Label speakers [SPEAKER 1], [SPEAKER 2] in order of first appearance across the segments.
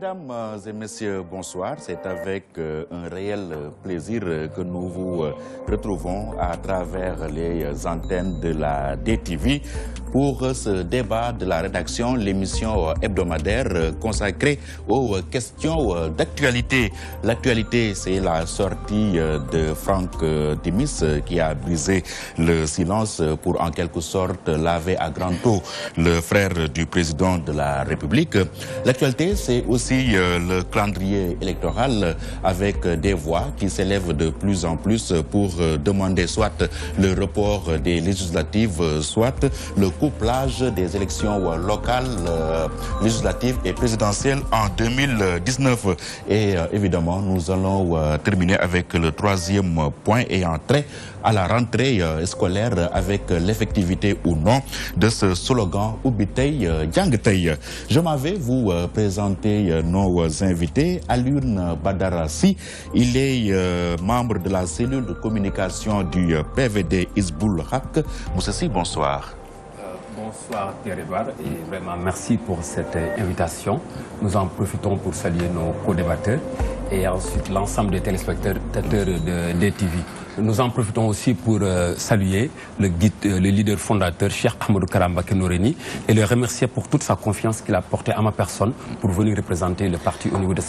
[SPEAKER 1] Mesdames et messieurs, bonsoir. C'est avec un réel plaisir que nous vous retrouvons à travers les antennes de la DTV pour ce débat de la rédaction, l'émission hebdomadaire consacrée aux questions d'actualité. L'actualité, c'est la sortie de Franck Timis qui a brisé le silence pour en quelque sorte laver à grand eau le frère du président de la République. L'actualité, c'est aussi le calendrier électoral avec des voix qui s'élèvent de plus en plus pour demander soit le report des législatives, soit le couplage des élections locales, législatives et présidentielles en 2019. Et évidemment, nous allons terminer avec le troisième point et entrer à la rentrée scolaire avec l'effectivité ou non de ce slogan Ubitei Djangtei. Je m'avais vous présenter nos invités. Alioune Badara Sy, il est membre de la cellule de communication du PVD Hizboul Haq. Monsieur Sy, bonsoir.
[SPEAKER 2] Bonsoir Pierre-Edouard et vraiment merci pour cette invitation. Nous en profitons pour saluer nos co-débatteurs et ensuite l'ensemble des téléspectateurs de DTV. Nous en profitons aussi pour saluer le leader fondateur Cheikh Ahmadou Kara Mbacké Noreyni et le remercier pour toute sa confiance qu'il a portée à ma personne pour venir représenter le parti au niveau de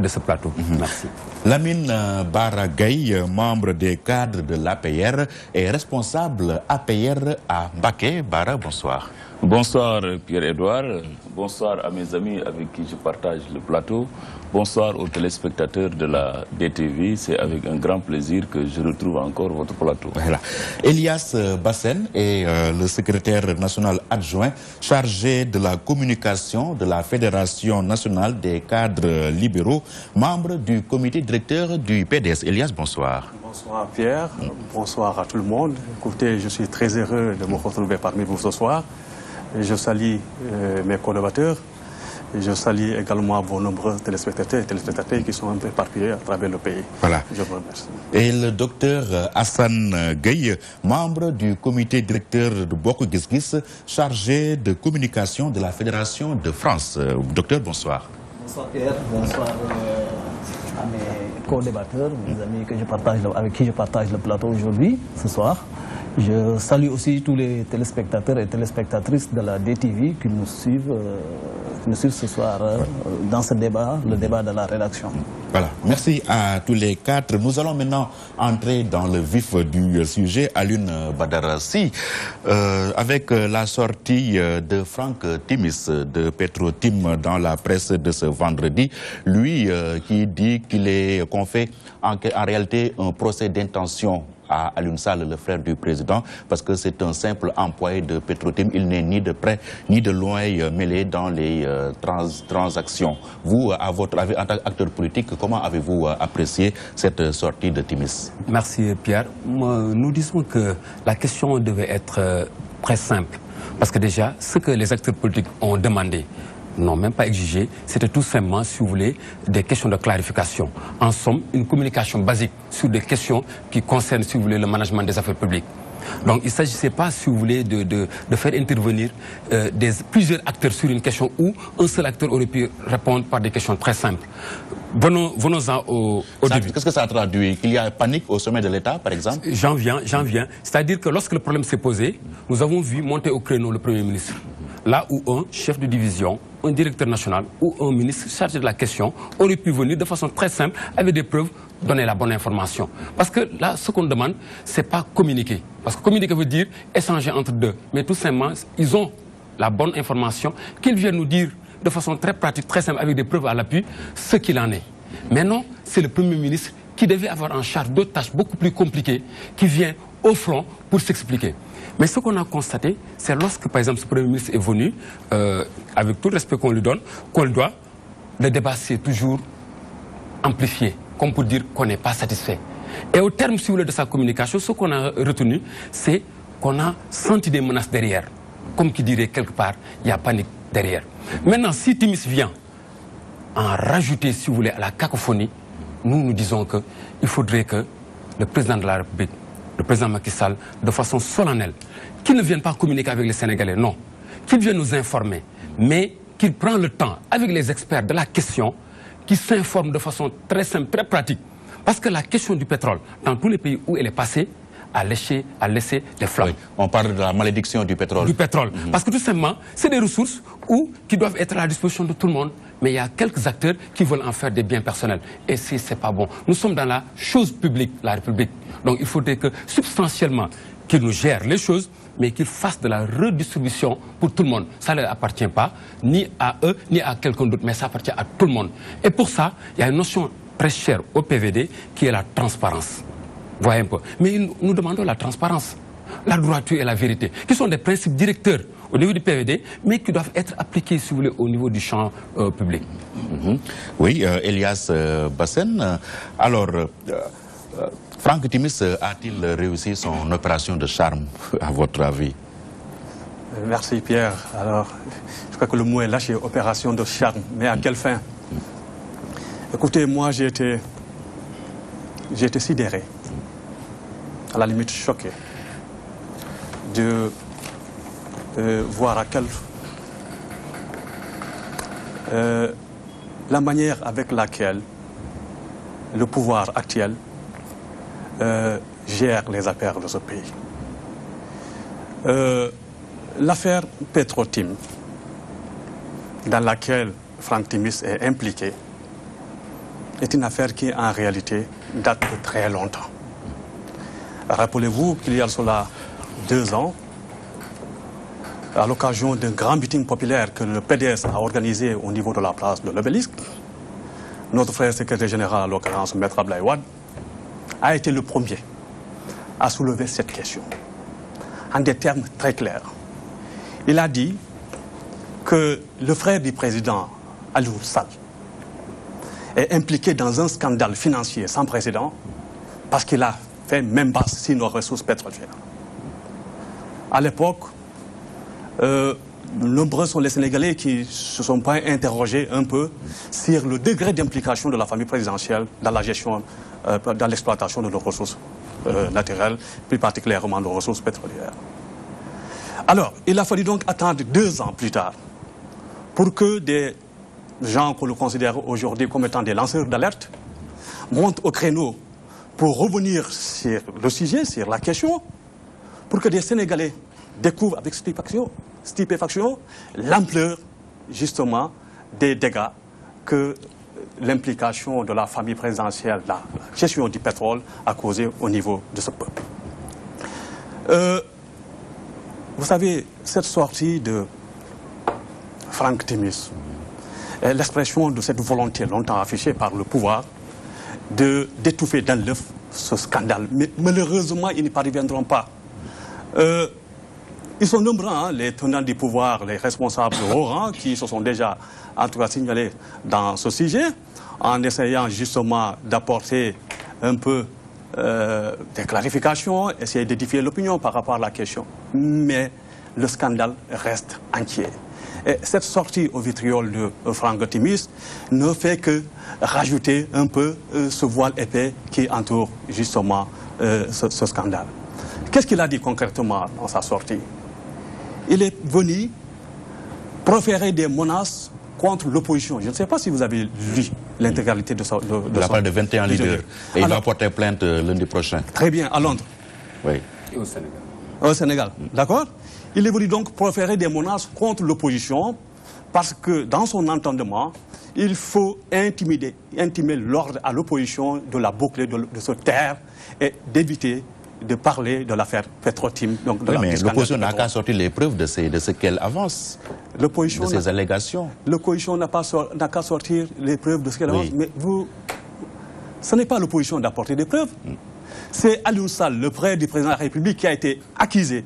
[SPEAKER 2] ce plateau. Merci.
[SPEAKER 1] Lamine Bara Gaye, membre des cadres de l'APR et responsable APR à Mbacké. Bara, bonsoir.
[SPEAKER 3] Bonsoir Pierre-Edouard, bonsoir à mes amis avec qui je partage le plateau, bonsoir aux téléspectateurs de la DTV, c'est avec un grand plaisir que je retrouve encore votre plateau.
[SPEAKER 1] Voilà. Elias Bassène est le secrétaire national adjoint chargé de la communication de la Fédération nationale des cadres libéraux, membre du comité directeur du PDS. Elias, bonsoir.
[SPEAKER 4] Bonsoir Pierre, bonsoir à tout le monde. Écoutez, je suis très heureux de me retrouver parmi vous ce soir. Je salue mes collaborateurs et je salue également vos nombreux téléspectateurs et téléspectateurs qui sont un peu éparpillés à travers le pays.
[SPEAKER 1] Voilà.
[SPEAKER 4] Je vous remercie.
[SPEAKER 1] Et le docteur Hassan Gueye, membre du comité directeur de Bokk Gis Gis, chargé de communication de la Fédération de France. Docteur, bonsoir.
[SPEAKER 5] Bonsoir Pierre, bonsoir à mes co-débatteurs, mes amis avec qui je partage le plateau aujourd'hui, ce soir. Je salue aussi tous les téléspectateurs et téléspectatrices de la DTV qui nous suivent ce soir dans ce débat, le débat de la rédaction.
[SPEAKER 1] Voilà, merci à tous les quatre. Nous allons maintenant entrer dans le vif du sujet. Alioune Badara Sy, avec la sortie de Franck Timis de Petro-Tim dans la presse de ce vendredi, lui qui dit qu'on fait en réalité un procès d'intention à Alioune Sall, le frère du président, parce que c'est un simple employé de Petro-Tim. Il n'est ni de près ni de loin mêlé dans les transactions. Vous, en tant qu'acteur politique, comment avez-vous apprécié cette sortie de Timis?
[SPEAKER 2] Merci Pierre. Nous disons que la question devait être très simple, parce que déjà, ce que les acteurs politiques ont demandé, n'ont même pas exigé, c'était tout simplement, si vous voulez, des questions de clarification. En somme, une communication basique sur des questions qui concernent, si vous voulez, le management des affaires publiques. Donc il ne s'agissait pas, si vous voulez, de faire intervenir plusieurs acteurs sur une question où un seul acteur aurait pu répondre par des questions très simples. Venons-en au début.
[SPEAKER 1] Qu'est-ce que ça traduit? Qu'il y a panique au sommet de l'État, par exemple?
[SPEAKER 2] J'en viens. C'est-à-dire que lorsque le problème s'est posé, nous avons vu monter au créneau le Premier ministre. Là où un chef de division, un directeur national ou un ministre chargé de la question aurait pu venir de façon très simple, avec des preuves, donner la bonne information. Parce que là, ce qu'on demande, c'est pas communiquer. Parce que communiquer veut dire échanger entre deux. Mais tout simplement, ils ont la bonne information, qu'ils viennent nous dire de façon très pratique, très simple, avec des preuves à l'appui, ce qu'il en est. Mais non, c'est le Premier ministre qui devait avoir en charge d'autres tâches beaucoup plus compliquées, qui vient au front pour s'expliquer. Mais ce qu'on a constaté, c'est lorsque, par exemple, ce Premier ministre est venu, avec tout le respect qu'on lui donne, qu'on lui doit, le débat s'est toujours amplifié, comme pour dire qu'on n'est pas satisfait. Et au terme, si vous voulez, de sa communication, ce qu'on a retenu, c'est qu'on a senti des menaces derrière. Comme qui dirait quelque part, il y a panique derrière. Maintenant, si Timis vient en rajouter, si vous voulez, à la cacophonie, nous disons qu'il faudrait que le président de la République, le président Macky Sall, de façon solennelle, qu'il ne vienne pas communiquer avec les Sénégalais, non. Qu'il vienne nous informer, mais qu'il prenne le temps, avec les experts de la question, qui s'informe de façon très simple, très pratique. Parce que la question du pétrole, dans tous les pays où elle est passée, a laissé des flammes.
[SPEAKER 1] Oui, on parle de la malédiction du pétrole.
[SPEAKER 2] Du pétrole. Parce que tout simplement, c'est des ressources qui doivent être à la disposition de tout le monde. Mais il y a quelques acteurs qui veulent en faire des biens personnels. Et c'est pas bon. Nous sommes dans la chose publique, la République. Donc il faudrait que, substantiellement, qu'ils nous gèrent les choses, mais qu'ils fassent de la redistribution pour tout le monde. Ça ne leur appartient pas, ni à eux, ni à quelqu'un d'autre, mais ça appartient à tout le monde. Et pour ça, il y a une notion très chère au PVD, qui est la transparence. Voyez un peu. Mais nous demandons la transparence, la droiture et la vérité, qui sont des principes directeurs au niveau du PVD, mais qui doivent être appliqués, si vous voulez, au niveau du champ public.
[SPEAKER 1] Oui, Elias Bassène. Alors, Franck Timis a-t-il réussi son opération de charme, à votre avis?
[SPEAKER 4] Merci Pierre. Alors, je crois que le mot est lâché, opération de charme. Mais à quelle fin? Écoutez, moi j'ai été sidéré, à la limite choqué, de voir à quelle la manière avec laquelle le pouvoir actuel gère les affaires de ce pays. L'affaire Petro-Tim, dans laquelle Franck Timis est impliqué, est une affaire qui, en réalité, date de très longtemps. Rappelez-vous qu'il y a cela 2 ans, à l'occasion d'un grand meeting populaire que le PDS a organisé au niveau de la place de l'Obélisque, notre frère secrétaire général, à l'occurrence Maître Abdoulaye Wade, a été le premier à soulever cette question, en des termes très clairs. Il a dit que le frère du président, Aliou Sall, est impliqué dans un scandale financier sans précédent parce qu'il a fait même basse sur nos ressources pétrolières. À l'époque, nombreux sont les Sénégalais qui ne se sont pas interrogés un peu sur le degré d'implication de la famille présidentielle dans la gestion, dans l'exploitation de nos ressources naturelles, plus particulièrement nos ressources pétrolières. Alors, il a fallu donc attendre 2 ans plus tard pour que des gens que l'on considère aujourd'hui comme étant des lanceurs d'alerte montent au créneau pour revenir sur le sujet, sur la question, pour que des Sénégalais découvrent avec stupéfaction l'ampleur justement des dégâts que l'implication de la famille présidentielle, la gestion du pétrole a causé au niveau de ce peuple. Vous savez, cette sortie de Franck Timis est l'expression de cette volonté longtemps affichée par le pouvoir d'étouffer dans l'œuf ce scandale. Mais malheureusement, ils n'y parviendront pas. Ils sont nombreux, hein, les tenants du pouvoir, les responsables de haut rang, qui se sont déjà, en tout cas, signalés dans ce sujet, en essayant justement d'apporter un peu des clarifications, essayer d'édifier l'opinion par rapport à la question. Mais le scandale reste entier. Et cette sortie au vitriol de Franck Timis ne fait que rajouter un peu ce voile épais qui entoure justement ce scandale. Qu'est-ce qu'il a dit concrètement dans sa sortie? Il est venu proférer des menaces contre l'opposition. Je ne sais pas si vous avez lu l'intégralité de son...
[SPEAKER 1] De la part de 21 leaders. Et il va porter plainte lundi prochain.
[SPEAKER 4] Très bien, à Londres.
[SPEAKER 1] Oui.
[SPEAKER 2] Et au Sénégal.
[SPEAKER 4] Au Sénégal, d'accord? Il est venu donc proférer des menaces contre l'opposition parce que dans son entendement, il faut intimer l'ordre à l'opposition de la boucler, de se taire et d'éviter de parler de l'affaire Petro-Tim.
[SPEAKER 1] Mais l'opposition n'a qu'à sortir les preuves de ce qu'elle avance, de ces allégations.
[SPEAKER 4] L'opposition n'a qu'à sortir les preuves de ce qu'elle avance. Mais ce n'est pas l'opposition d'apporter des preuves. C'est Aliou Sall, le frère du président de la République, qui a été accusé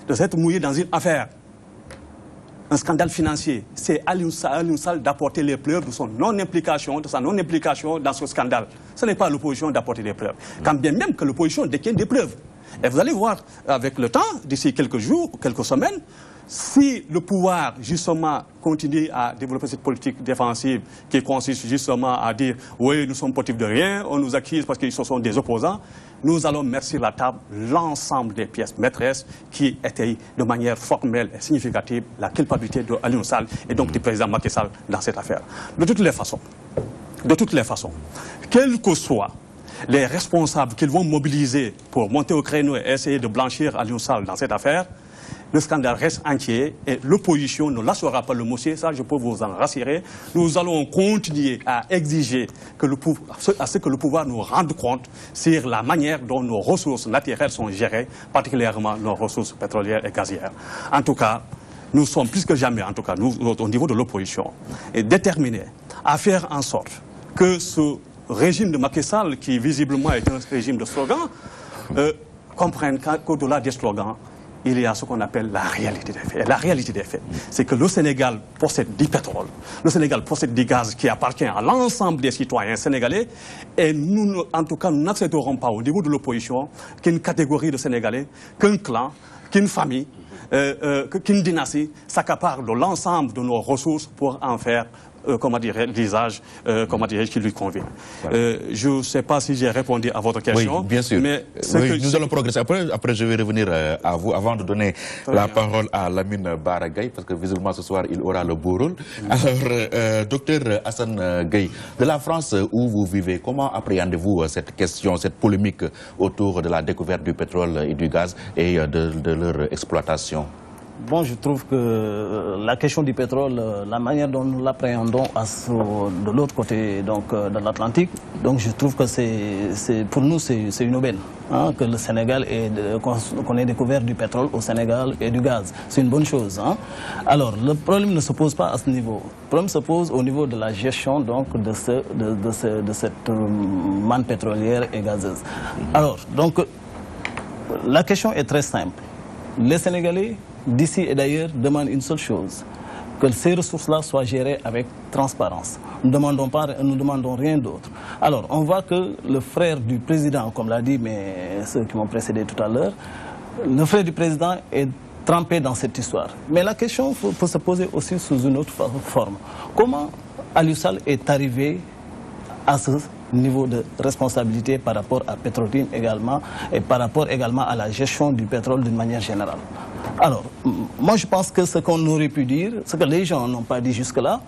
[SPEAKER 4] de s'être mouillé dans une affaire, un scandale financier. C'est Aliou Sall d'apporter les preuves de son non-implication, de sa non-implication dans ce scandale. Ce n'est pas l'opposition d'apporter des preuves. Quand bien même que l'opposition détient des preuves. Et vous allez voir avec le temps, d'ici quelques jours, quelques semaines, si le pouvoir, justement, continue à développer cette politique défensive qui consiste justement à dire « oui, nous sommes motifs de rien, on nous accuse parce qu'ils sont des opposants », nous allons mettre sur la table l'ensemble des pièces maîtresses qui étaient de manière formelle et significative la culpabilité de Aliou Sall et donc du président Macky Sall dans cette affaire. De toutes les façons, de toutes les façons, quels que soient les responsables qu'ils vont mobiliser pour monter au créneau et essayer de blanchir Aliou Sall dans cette affaire, le scandale reste entier et l'opposition ne lâchera pas le morceau, ça je peux vous en rassurer. Nous allons continuer à exiger à ce que le pouvoir nous rende compte sur la manière dont nos ressources naturelles sont gérées, particulièrement nos ressources pétrolières et gazières. En tout cas, nous sommes plus que jamais, en tout cas nous, au niveau de l'opposition, déterminés à faire en sorte que ce régime de Macky Sall, qui visiblement est un régime de slogans, comprenne qu'au-delà des slogans, il y a ce qu'on appelle la réalité des faits. Et la réalité des faits, c'est que le Sénégal possède du pétrole, le Sénégal possède du gaz qui appartient à l'ensemble des citoyens sénégalais. Et nous, en tout cas, nous n'accepterons pas au niveau de l'opposition qu'une catégorie de Sénégalais, qu'un clan, qu'une famille, qu'une dynastie s'accapare de l'ensemble de nos ressources pour en faire comment dirais l'usage qui lui convient. Voilà. Je ne sais pas si j'ai répondu à votre question.
[SPEAKER 1] Oui, bien sûr.
[SPEAKER 4] Mais
[SPEAKER 1] nous allons progresser. Après, je vais revenir à vous avant de donner la parole à Lamine Bara Gaye, parce que visiblement ce soir, il aura le beau rôle. Alors, docteur Assane Gaye, de la France où vous vivez, comment appréhendez-vous cette question, cette polémique autour de la découverte du pétrole et du gaz et de leur exploitation?
[SPEAKER 5] Bon, je trouve que la question du pétrole, la manière dont nous l'appréhendons de l'autre côté de l'Atlantique, donc je trouve que pour nous c'est une aubaine, hein, que le Sénégal qu'on ait découvert du pétrole au Sénégal et du gaz. C'est une bonne chose. Hein. Alors, le problème ne se pose pas à ce niveau. Le problème se pose au niveau de la gestion donc, de cette manne pétrolière et gazeuse. Alors, donc, la question est très simple. Les Sénégalais, d'ici et d'ailleurs, demandent une seule chose, que ces ressources-là soient gérées avec transparence. Nous ne demandons rien d'autre. Alors, on voit que le frère du président, comme l'a dit ceux qui m'ont précédé tout à l'heure, le frère du président est trempé dans cette histoire. Mais la question peut se poser aussi sous une autre forme. Comment Aliou Sall est arrivé à ce niveau de responsabilité par rapport à Petrotim également et par rapport également à la gestion du pétrole d'une manière générale? Alors, moi je pense que ce qu'on aurait pu dire, ce que les gens n'ont pas dit jusque-là,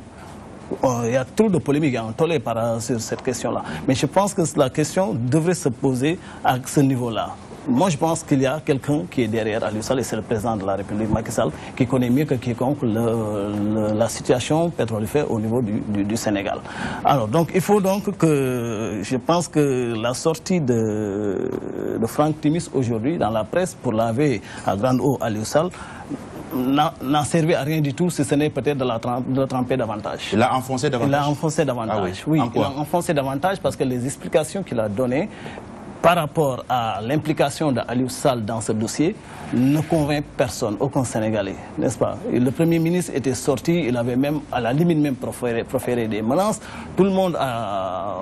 [SPEAKER 5] il y a trop de polémiques, un tollé sur cette question-là. Mais je pense que la question devrait se poser à ce niveau-là. Moi, je pense qu'il y a quelqu'un qui est derrière Aliou Sall, et c'est le président de la République, Macky Sall, qui connaît mieux que quiconque la situation pétrolifère au niveau du Sénégal. Alors, donc, il faut donc que, je pense que la sortie de Franck Timis aujourd'hui dans la presse pour laver à grande eau Aliou Sall n'a servi à rien du tout, si ce n'est peut-être de la tremper davantage.
[SPEAKER 1] Il l'a enfoncé davantage? Il l'a enfoncé
[SPEAKER 5] davantage, oui. Il l'a enfoncé davantage parce que les explications qu'il a données par rapport à l'implication d'Aliou Sall dans ce dossier, ne convainc personne, aucun Sénégalais, n'est-ce pas? Le Premier ministre était sorti, il avait même, à la limite même, proféré des menaces. Tout le monde a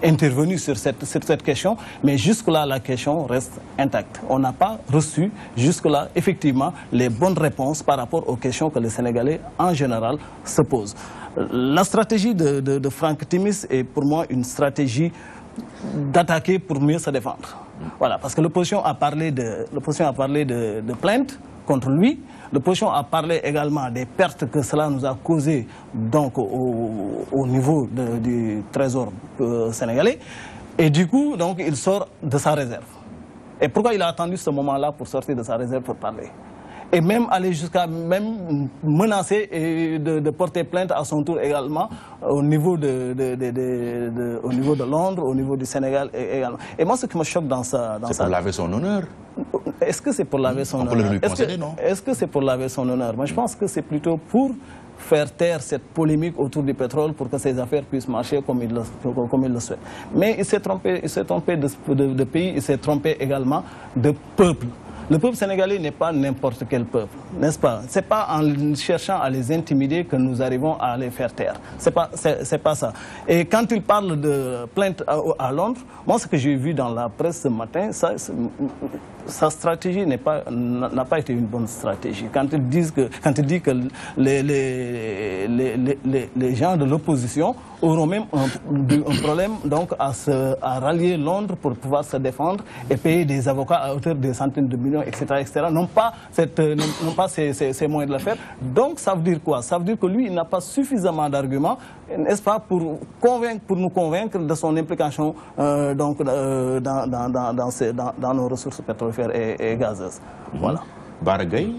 [SPEAKER 5] intervenu sur cette question, mais jusque-là, la question reste intacte. On n'a pas reçu, jusque-là, effectivement, les bonnes réponses par rapport aux questions que les Sénégalais, en général, se posent. La stratégie de Franck Timis est pour moi une stratégie d'attaquer pour mieux se défendre. Voilà, parce que l'opposition a parlé de plaintes contre lui. L'opposition a parlé également des pertes que cela nous a causées donc, au niveau du trésor sénégalais. Et du coup, donc, il sort de sa réserve. Et pourquoi il a attendu ce moment-là pour sortir de sa réserve pour parler? Et même aller jusqu'à menacer et de porter plainte à son tour également au niveau de Londres, au niveau du Sénégal également. Et moi, ce qui me choque dans ça...
[SPEAKER 1] C'est pour laver son honneur.
[SPEAKER 5] Est-ce que c'est pour laver son honneur?
[SPEAKER 1] On peut le lui concéder, non?
[SPEAKER 5] Est-ce que c'est pour laver son honneur? Moi, je pense que c'est plutôt pour faire taire cette polémique autour du pétrole pour que ces affaires puissent marcher comme il le souhaite. Mais il s'est trompé de pays, il s'est trompé également de peuple. Le peuple sénégalais n'est pas n'importe quel peuple, n'est-ce pas? Ce n'est pas en cherchant à les intimider que nous arrivons à les faire taire. C'est pas ça. Et quand il parle de plainte à Londres, moi ce que j'ai vu dans la presse ce matin, sa stratégie n'a pas été une bonne stratégie. Quand il dit que les gens de l'opposition auront même un problème donc, à rallier Londres pour pouvoir se défendre et payer des avocats à hauteur de centaines de millions. millions, etc., n'ont pas ces moyens de le faire. Donc ça veut dire quoi? Ça veut dire que lui, il n'a pas suffisamment d'arguments, n'est-ce pas, pour nous convaincre de son implication dans nos ressources pétrolières et gazeuses. Voilà.
[SPEAKER 1] Bargay,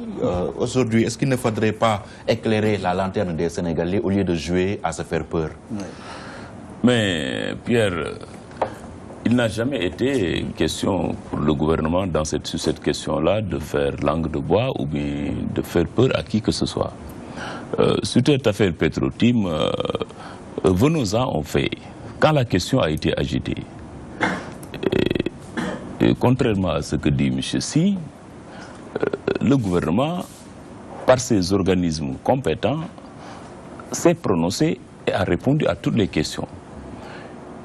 [SPEAKER 1] aujourd'hui, est-ce qu'il ne faudrait pas éclairer la lanterne des Sénégalais au lieu de jouer à se faire peur?
[SPEAKER 5] Oui.
[SPEAKER 3] Mais Pierre, il n'a jamais été question pour le gouvernement sur cette question-là de faire langue de bois ou bien de faire peur à qui que ce soit. Sur cette affaire Petro-Tim, venons-en en fait. Quand la question a été agitée, et contrairement à ce que dit M. Sy, le gouvernement, par ses organismes compétents, s'est prononcé et a répondu à toutes les questions.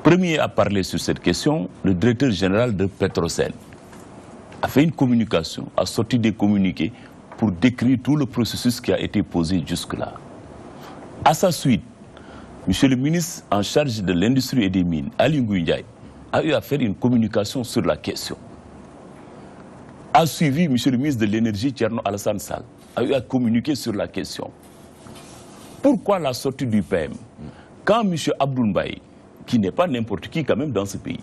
[SPEAKER 3] Premier à parler sur cette question, le directeur général de Petrosen a fait une communication, a sorti des communiqués pour décrire tout le processus qui a été posé jusque-là. À sa suite, M. le ministre en charge de l'industrie et des mines, Ali Ngouille Ndiaye, a eu à faire une communication sur la question. A suivi M. le ministre de l'énergie, Thierno Alassane Sall, a eu à communiquer sur la question. Pourquoi la sortie du PM? Quand M. Abdoul Mbaye, qui n'est pas n'importe qui quand même dans ce pays,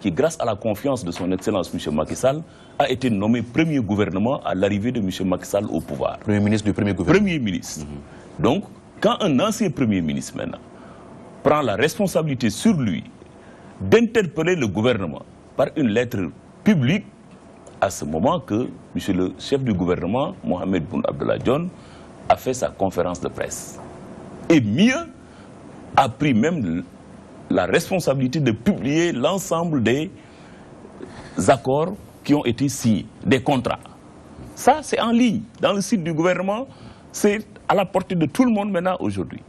[SPEAKER 3] qui grâce à la confiance de son Excellence M. Macky Sall, a été nommé premier gouvernement à l'arrivée de M. Macky Sall au pouvoir.
[SPEAKER 1] Premier ministre du premier gouvernement.
[SPEAKER 3] Premier ministre. Donc, quand un ancien premier ministre maintenant prend la responsabilité sur lui d'interpeller le gouvernement par une lettre publique, à ce moment que M. le chef du gouvernement, Mohamed Boun Abdallah Dionne, a fait sa conférence de presse. Et mieux, a pris même la responsabilité de publier l'ensemble des accords qui ont été signés, des contrats. Ça, c'est en ligne. Dans le site du gouvernement, c'est à la portée de tout le monde maintenant aujourd'hui.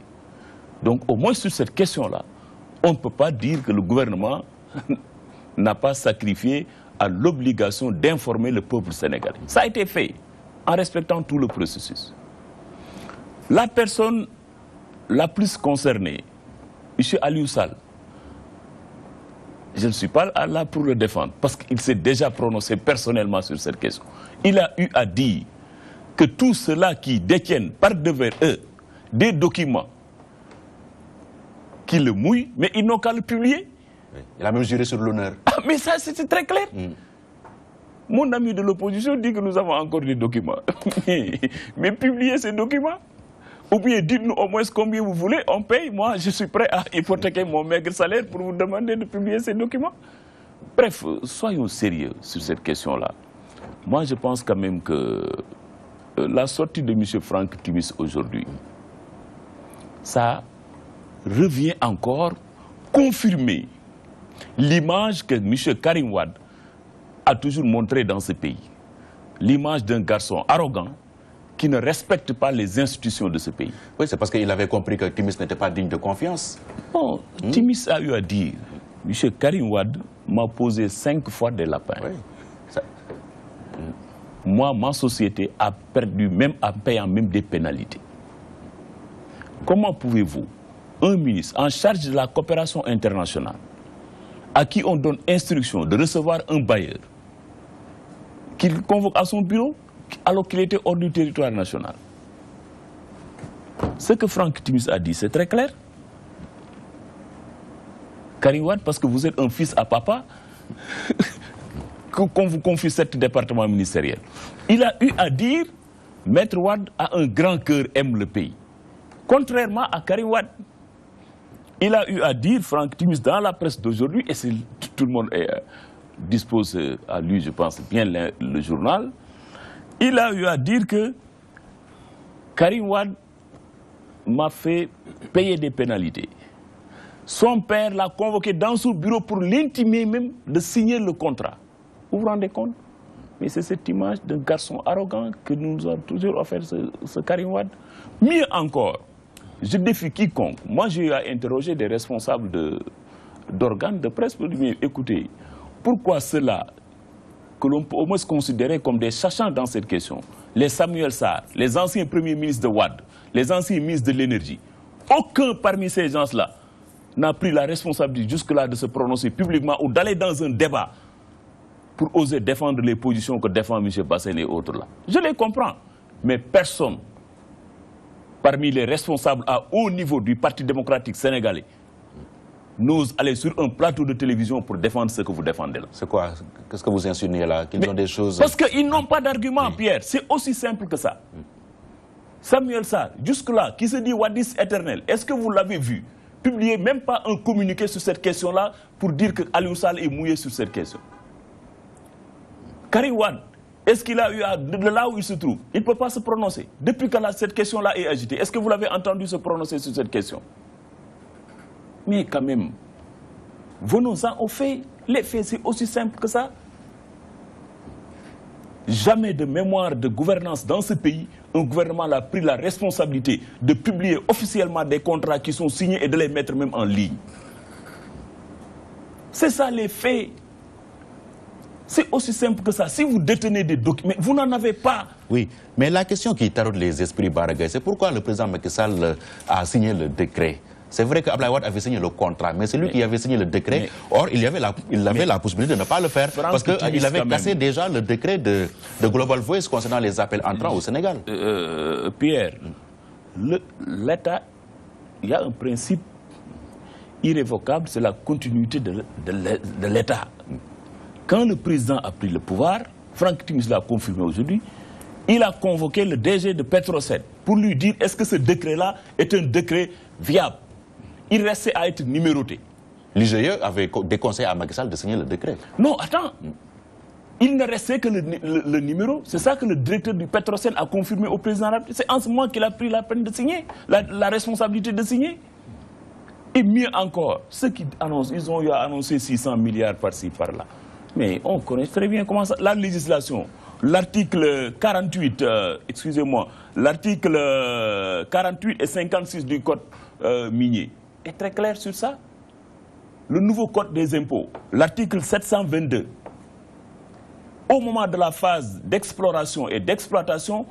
[SPEAKER 3] Donc, au moins sur cette question-là, on ne peut pas dire que le gouvernement n'a pas sacrifié à l'obligation d'informer le peuple sénégalais. Ça a été fait en respectant tout le processus. La personne la plus concernée, M. Aliou Sall, je ne suis pas là pour le défendre, parce qu'il s'est déjà prononcé personnellement sur cette question. Il a eu à dire que tous ceux-là qui détiennent par devers eux des documents qui le mouillent, mais ils n'ont qu'à le publier.
[SPEAKER 1] Il a même juré sur l'honneur.
[SPEAKER 3] Ah, mais ça, c'est très clair. Mon ami de l'opposition dit que nous avons encore des documents. Mais publiez ces documents. Ou bien dites-nous au moins combien vous voulez, on paye. Moi, je suis prêt à hypothéquer mon maigre salaire pour vous demander de publier ces documents. Bref, soyons sérieux sur cette question-là. Moi, je pense quand même que la sortie de M. Franck Timis aujourd'hui, ça revient encore confirmer l'image que M. Karim Wade a toujours montrée dans ce pays. L'image d'un garçon arrogant qui ne respecte pas les institutions de ce pays.
[SPEAKER 1] Oui, c'est parce qu'il avait compris que Timis n'était pas digne de confiance.
[SPEAKER 3] Bon, Timis a eu à dire, M. Karim Wade m'a posé 5 fois des lapins.
[SPEAKER 1] Oui.
[SPEAKER 3] Moi, ma société a perdu, même en payant même des pénalités. Comment pouvez-vous, un ministre en charge de la coopération internationale, à qui on donne instruction de recevoir un bailleur, qu'il convoque à son bureau, alors qu'il était hors du territoire national? Ce que Franck Timis a dit, c'est très clair. Karim Wade, parce que vous êtes un fils à papa, qu'on vous confie 7 départements ministériels. Il a eu à dire, Maître Wade a un grand cœur, aime le pays. Contrairement à Karim Wade. Il a eu à dire, Franck Timis, dans la presse d'aujourd'hui, et tout le monde dispose à lui, je pense, bien le journal, il a eu à dire que Karim Wade m'a fait payer des pénalités. Son père l'a convoqué dans son bureau pour l'intimer même de signer le contrat. Vous vous rendez compte? Mais c'est cette image d'un garçon arrogant que nous a toujours offert ce Karim Wade. Mieux encore, je défie quiconque. Moi, j'ai eu à interroger des responsables d'organes de presse pour dire, écoutez, pourquoi ceux-là, que l'on peut au moins considérer comme des sachants dans cette question, les Samuel Sarr, les anciens premiers ministres de Wade, les anciens ministres de l'énergie, aucun parmi ces gens-là n'a pris la responsabilité jusque-là de se prononcer publiquement ou d'aller dans un débat pour oser défendre les positions que défend M. Bassène et autres là. Je les comprends. Mais personne, parmi les responsables à haut niveau du Parti démocratique sénégalais, n'ose aller sur un plateau de télévision pour défendre ce que vous défendez là.
[SPEAKER 1] C'est quoi? Qu'est-ce que vous insinuez là? Qu'ils ont des choses...
[SPEAKER 3] Parce qu'ils n'ont pas d'argument, Pierre. C'est aussi simple que ça. Samuel Sarr, jusque-là, qui se dit Wadis éternel, est-ce que vous l'avez vu publier même pas un communiqué sur cette question-là pour dire que Aliou Sall est mouillé sur cette question? Karim Wade, est-ce qu'il a eu, de là où il se trouve, il ne peut pas se prononcer. Depuis que cette question-là est agitée, est-ce que vous l'avez entendu se prononcer sur cette question? Mais quand même, venons-en aux faits. Les faits, c'est aussi simple que ça. Jamais de mémoire de gouvernance dans ce pays, un gouvernement a pris la responsabilité de publier officiellement des contrats qui sont signés et de les mettre même en ligne. C'est ça les faits. C'est aussi simple que ça. Si vous détenez des documents, vous n'en avez pas.
[SPEAKER 1] Oui, mais la question qui taraude les esprits Baragay, c'est pourquoi le président Macky Sall a signé le décret. C'est vrai qu'Abdoulaye Wade avait signé le contrat, mais c'est lui qui avait signé le décret. Or, il avait la possibilité de ne pas le faire parce qu'il avait cassé déjà le décret de Global Voice concernant les appels entrants au Sénégal.
[SPEAKER 3] Pierre, l'État, il y a un principe irrévocable, c'est la continuité de l'État. Quand le président a pris le pouvoir, Franck Timis l'a confirmé aujourd'hui, il a convoqué le DG de Petrosen pour lui dire est-ce que ce décret-là est un décret viable. Il restait à être numéroté.
[SPEAKER 1] L'IGE avait déconseillé à Macky Sall de signer le décret.
[SPEAKER 3] Non, attends. Il ne restait que le numéro. C'est ça que le directeur du Petrosen a confirmé au président. C'est en ce moment qu'il a pris la peine de signer, la responsabilité de signer. Et mieux encore, ceux qui annoncent, ils ont annoncé 600 milliards par-ci, par-là. Mais on connaît très bien comment ça... La législation, l'article 48, excusez-moi, l'article 48 et 56 du code minier est très clair sur ça. Le nouveau code des impôts, l'article 722, au moment de la phase d'exploration et d'exploitation,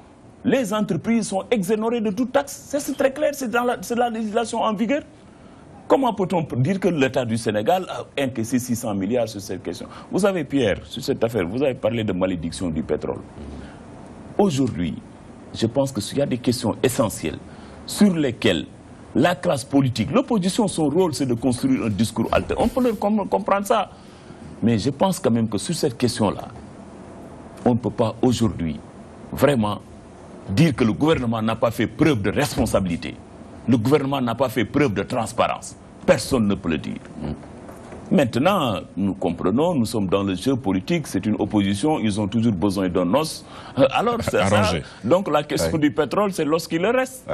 [SPEAKER 3] les entreprises sont exonérées de toute taxe. C'est très clair, c'est la législation en vigueur. Comment peut-on dire que l'État du Sénégal a encaissé 600 milliards sur cette question? Vous savez, Pierre, sur cette affaire, vous avez parlé de malédiction du pétrole. Aujourd'hui, je pense qu'il y a des questions essentielles sur lesquelles la classe politique, l'opposition, son rôle, c'est de construire un discours alter. On peut leur comprendre ça. Mais je pense quand même que sur cette question-là, on ne peut pas aujourd'hui vraiment dire que le gouvernement n'a pas fait preuve de responsabilité. Le gouvernement n'a pas fait preuve de transparence. Personne ne peut le dire. Maintenant, nous comprenons, nous sommes dans le jeu politique, c'est une opposition, ils ont toujours besoin d'un os. Alors, c'est ça. Donc la question du pétrole, c'est lorsqu'il le reste.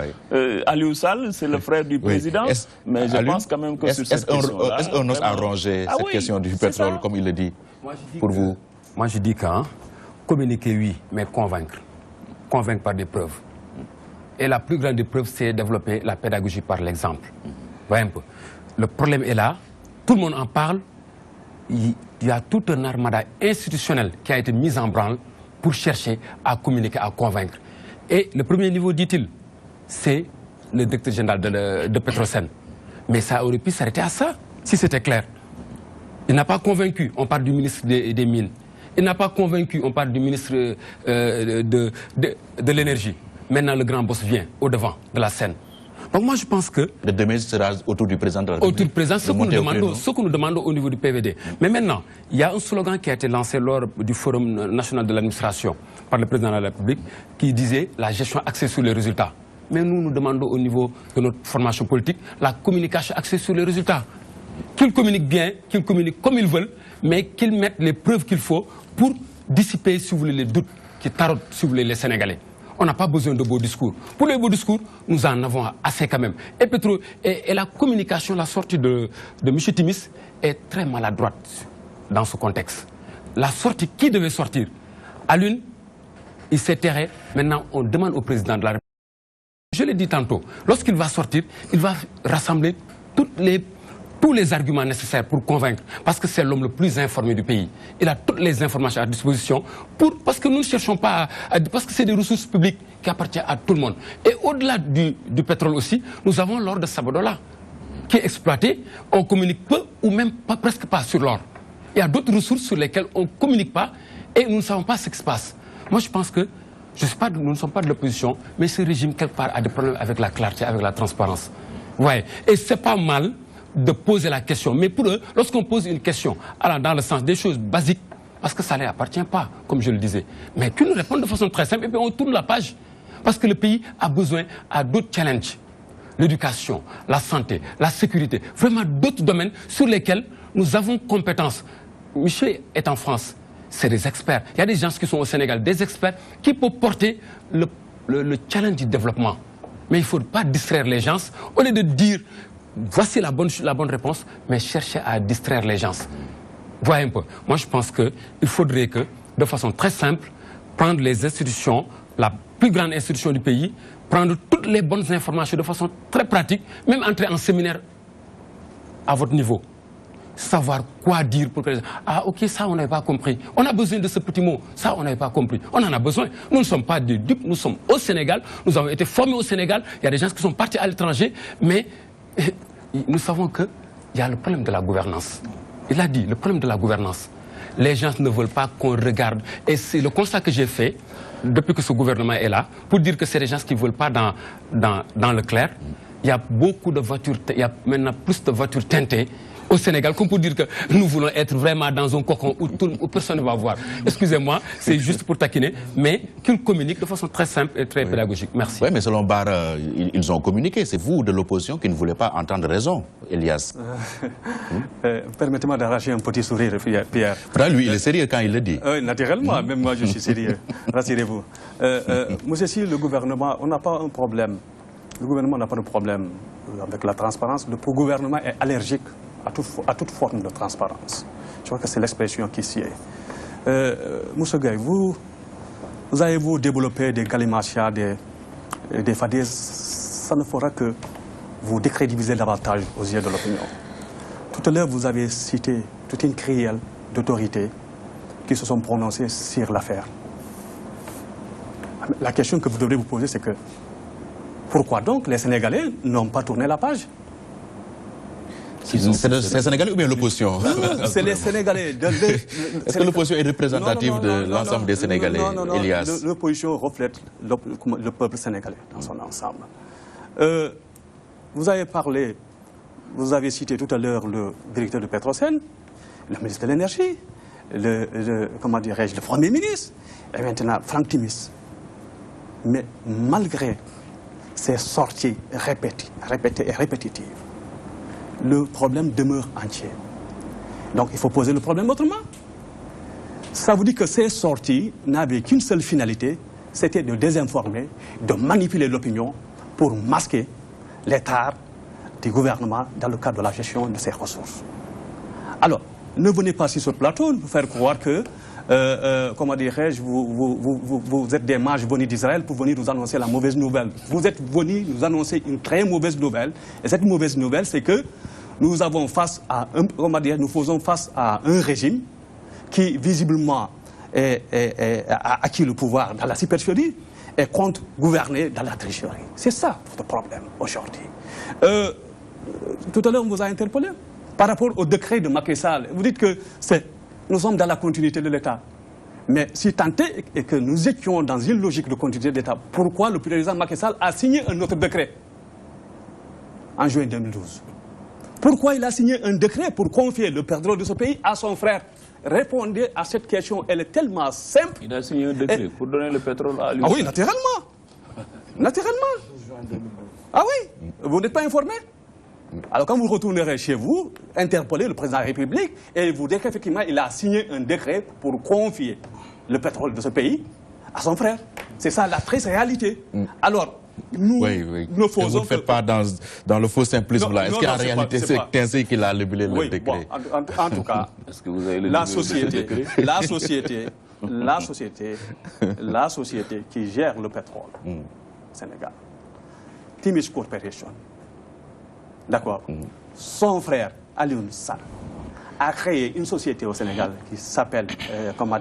[SPEAKER 3] Aliou Sall, c'est le frère du président, mais je pense quand même que sur cette question-là...
[SPEAKER 1] Est-ce un os à ronger, cette question du pétrole, comme il le dit, pour vous?
[SPEAKER 2] Moi, je dis qu'un communiquer, oui, mais convaincre. Convaincre par des preuves. Et la plus grande épreuve, c'est développer la pédagogie par l'exemple. Voyez un peu. Le problème est là. Tout le monde en parle. Il y a tout un armada institutionnel qui a été mis en branle pour chercher à communiquer, à convaincre. Et le premier niveau, dit-il, c'est le directeur général de Petrosen. Mais ça aurait pu s'arrêter à ça, si c'était clair. Il n'a pas convaincu, on parle du ministre des Mines. Il n'a pas convaincu, on parle du ministre de l'Énergie. Maintenant, le grand boss vient au-devant de la scène. Donc moi, je pense que...
[SPEAKER 1] Le demain sera autour du président de la République.
[SPEAKER 2] Autour du président, ce que nous demandons au niveau du PVD. Mais maintenant, il y a un slogan qui a été lancé lors du Forum national de l'administration par le président de la République qui disait la gestion axée sur les résultats. Mais nous demandons au niveau de notre formation politique la communication axée sur les résultats. Qu'ils communiquent bien, qu'ils communiquent comme ils veulent, mais qu'ils mettent les preuves qu'il faut pour dissiper, si vous voulez, les doutes qui taraudent, si vous voulez, les Sénégalais. On n'a pas besoin de beaux discours. Pour les beaux discours, nous en avons assez quand même. Et la communication, la sortie de M. Timis est très maladroite dans ce contexte. La sortie, qui devait sortir? À l'une, il s'est terré. Maintenant, on demande au président de la République. Je l'ai dit tantôt, lorsqu'il va sortir, il va rassembler tous les arguments nécessaires pour convaincre, parce que c'est l'homme le plus informé du pays. Il a toutes les informations à disposition, parce que nous ne cherchons pas, parce que c'est des ressources publiques qui appartiennent à tout le monde. Et au-delà du pétrole aussi, nous avons l'or de Sabodola, qui est exploité, on communique peu ou même presque pas sur l'or. Il y a d'autres ressources sur lesquelles on ne communique pas et nous ne savons pas ce qui se passe. Moi, je pense que nous ne sommes pas de l'opposition, mais ce régime, quelque part, a des problèmes avec la clarté, avec la transparence. Ouais. Et ce n'est pas mal de poser la question. Mais pour eux, lorsqu'on pose une question, alors dans le sens des choses basiques, parce que ça ne les appartient pas, comme je le disais, mais qu'ils nous répondent de façon très simple et puis on tourne la page. Parce que le pays a besoin d'autres challenges. L'éducation, la santé, la sécurité, vraiment d'autres domaines sur lesquels nous avons compétence. Michel est en France, c'est des experts. Il y a des gens qui sont au Sénégal, des experts qui peuvent porter le challenge du développement. Mais il ne faut pas distraire les gens, au lieu de dire voici la bonne réponse, mais chercher à distraire les gens. Voyez un peu. Moi, je pense qu'il faudrait que, de façon très simple, prendre les institutions, la plus grande institution du pays, prendre toutes les bonnes informations de façon très pratique, même entrer en séminaire à votre niveau. Savoir quoi dire pour que les gens... Ah, ok, ça, on n'avait pas compris. On a besoin de ce petit mot. Ça, on n'avait pas compris. On en a besoin. Nous ne sommes pas des dupes. Nous sommes au Sénégal. Nous avons été formés au Sénégal. Il y a des gens qui sont partis à l'étranger. Mais nous savons qu'il y a le problème de la gouvernance. Il a dit, le problème de la gouvernance. Les gens ne veulent pas qu'on regarde. Et c'est le constat que j'ai fait depuis que ce gouvernement est là, pour dire que c'est des gens qui ne veulent pas dans le clair. Il y a beaucoup de voitures, il y a maintenant plus de voitures teintées au Sénégal, comme pour dire que nous voulons être vraiment dans un cocon où personne ne va voir. Excusez-moi, c'est juste pour taquiner, mais qu'ils communiquent de façon très simple et très pédagogique. Merci.
[SPEAKER 1] Oui, mais selon Barre, ils ont communiqué. C'est vous de l'opposition qui ne voulez pas entendre raison, Elias.
[SPEAKER 4] Permettez-moi d'arracher un petit sourire, Pierre.
[SPEAKER 1] Lui, il est sérieux quand il le dit.
[SPEAKER 4] Oui, naturellement, même moi je suis sérieux. Rassurez-vous. Monsieur, si le gouvernement, on n'a pas un problème. Le gouvernement n'a pas de problème avec la transparence. Le gouvernement est allergique à toute forme de transparence. Je crois que c'est l'expression qui s'y est. Moussa Gaye, vous avez-vous développé des galimatias, des fadaises, ça ne fera que vous décrédibiliser davantage aux yeux de l'opinion. Tout à l'heure, vous avez cité toute une crielle d'autorités qui se sont prononcées sur l'affaire. La question que vous devrez vous poser, c'est que pourquoi donc les Sénégalais n'ont pas tourné la page?
[SPEAKER 1] C'est les Sénégalais ou bien l'opposition?
[SPEAKER 4] C'est les Sénégalais.
[SPEAKER 1] Est-ce que l'opposition est représentative de l'ensemble des Sénégalais, Elias?
[SPEAKER 4] L'opposition reflète le peuple sénégalais dans son ensemble. Vous avez parlé, vous avez cité tout à l'heure le directeur de Petrosen, le ministre de l'Énergie, comment dirais-je, le Premier ministre, et maintenant Franck Timis. Mais malgré ces sorties répétées et répétitives, le problème demeure entier. Donc il faut poser le problème autrement. Ça vous dit que ces sorties n'avaient qu'une seule finalité, c'était de désinformer, de manipuler l'opinion pour masquer l'état du gouvernement dans le cadre de la gestion de ses ressources. Alors, ne venez pas sur ce plateau nous faire croire que, comment dirais-je, vous êtes des mages venus d'Israël pour venir nous annoncer la mauvaise nouvelle. Vous êtes venus nous annoncer une très mauvaise nouvelle. Et cette mauvaise nouvelle, c'est que nous avons face à nous faisons face à un régime qui, visiblement, a acquis le pouvoir dans la supercherie et compte gouverner dans la tricherie. C'est ça votre problème aujourd'hui. Tout à l'heure, on vous a interpellé par rapport au décret de Macky Sall. Vous dites que nous sommes dans la continuité de l'État. Mais si tant est que nous étions dans une logique de continuité de l'État, pourquoi le président Macky Sall a signé un autre décret en juin 2012? Pourquoi il a signé un décret pour confier le pétrole de ce pays à son frère? Répondez à cette question, elle est tellement simple.
[SPEAKER 3] Il a signé un décret pour donner le pétrole à lui.
[SPEAKER 4] Ah oui, naturellement. Naturellement. Ah oui, vous n'êtes pas informé? Alors quand vous retournerez chez vous, interpellez le président de la République et vous dites qu'effectivement il a signé un décret pour confier le pétrole de ce pays à son frère. C'est ça la triste réalité. Alors, nous ne faisons
[SPEAKER 1] vous ne faites pas dans le faux simplisme là. Est-ce qu'en réalité c'est ainsi qu'il a libellé le décret?
[SPEAKER 4] En tout cas,
[SPEAKER 3] que vous avez
[SPEAKER 4] la société qui gère le pétrole au Sénégal, Timis Corporation, d'accord, son frère Alioune Sall a créé une société au Sénégal qui s'appelle, comment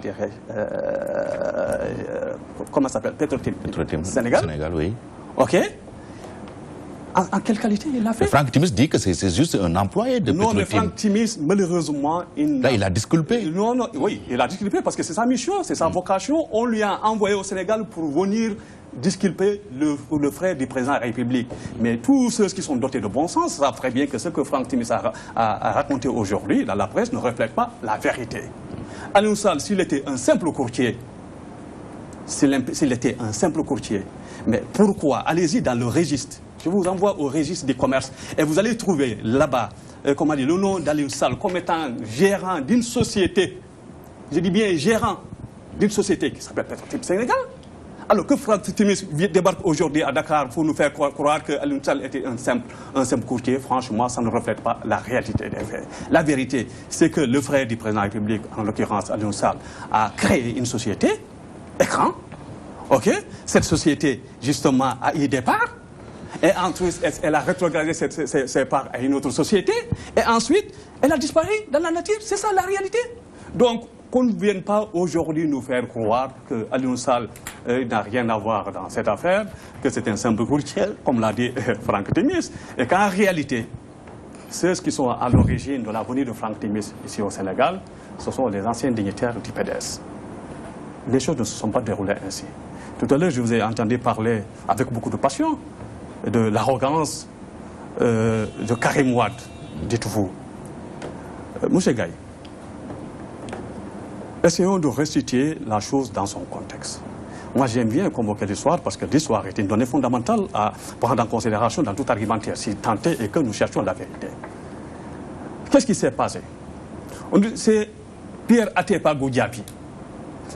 [SPEAKER 4] s'appelle, Petrotim Sénégal.
[SPEAKER 1] Sénégal, oui.
[SPEAKER 4] Ok. En quelle qualité il l'a fait?
[SPEAKER 1] Franck Timis dit que c'est juste un employé de Petro-Tim.
[SPEAKER 4] Non, mais Franck Timis, malheureusement...
[SPEAKER 1] Là, il a disculpé.
[SPEAKER 4] Non, oui, il a disculpé parce que c'est sa mission, c'est sa vocation. On lui a envoyé au Sénégal pour venir disculper le frère du président de la République. Mais tous ceux qui sont dotés de bon sens savent très bien que ce que Franck Timis a raconté aujourd'hui dans la presse ne reflète pas la vérité. Aliou Sall, s'il était un simple courtier, mais pourquoi? Allez-y dans le registre. Je vous envoie au registre des commerces et vous allez trouver là-bas, comment dire, le nom d'Aliou Sall comme étant gérant d'une société, je dis bien gérant d'une société qui s'appelle Petro-Tim Sénégal. Alors que Franck Timis débarque aujourd'hui à Dakar pour nous faire croire que Aliou Sall était un simple courtier, franchement, ça ne reflète pas la réalité des faits. La vérité, c'est que le frère du président de la République, en l'occurrence Aliou Sall, a créé une société, Écran, ok? Cette société, justement, a eu des parts. Et ensuite, elle a rétrogradé ses parts à une autre société. Et ensuite, elle a disparu dans la nature. C'est ça la réalité. Donc, qu'on ne vienne pas aujourd'hui nous faire croire que Aliou Sall n'a rien à voir dans cette affaire, que c'est un simple courtier, comme l'a dit Franck Timis. Et qu'en réalité, ceux qui sont à l'origine de la venue de Franck Timis ici au Sénégal, ce sont les anciens dignitaires du PDS. Les choses ne se sont pas déroulées ainsi. Tout à l'heure, je vous ai entendu parler avec beaucoup de passion de l'arrogance de Karim Wade, dites-vous. Monsieur Gaye, essayons de restituer la chose dans son contexte. Moi, j'aime bien convoquer l'histoire parce que l'histoire est une donnée fondamentale à prendre en considération dans tout argumentaire, si tant est et que nous cherchons la vérité. Qu'est-ce qui s'est passé? C'est Pierre Atepa Goudiaby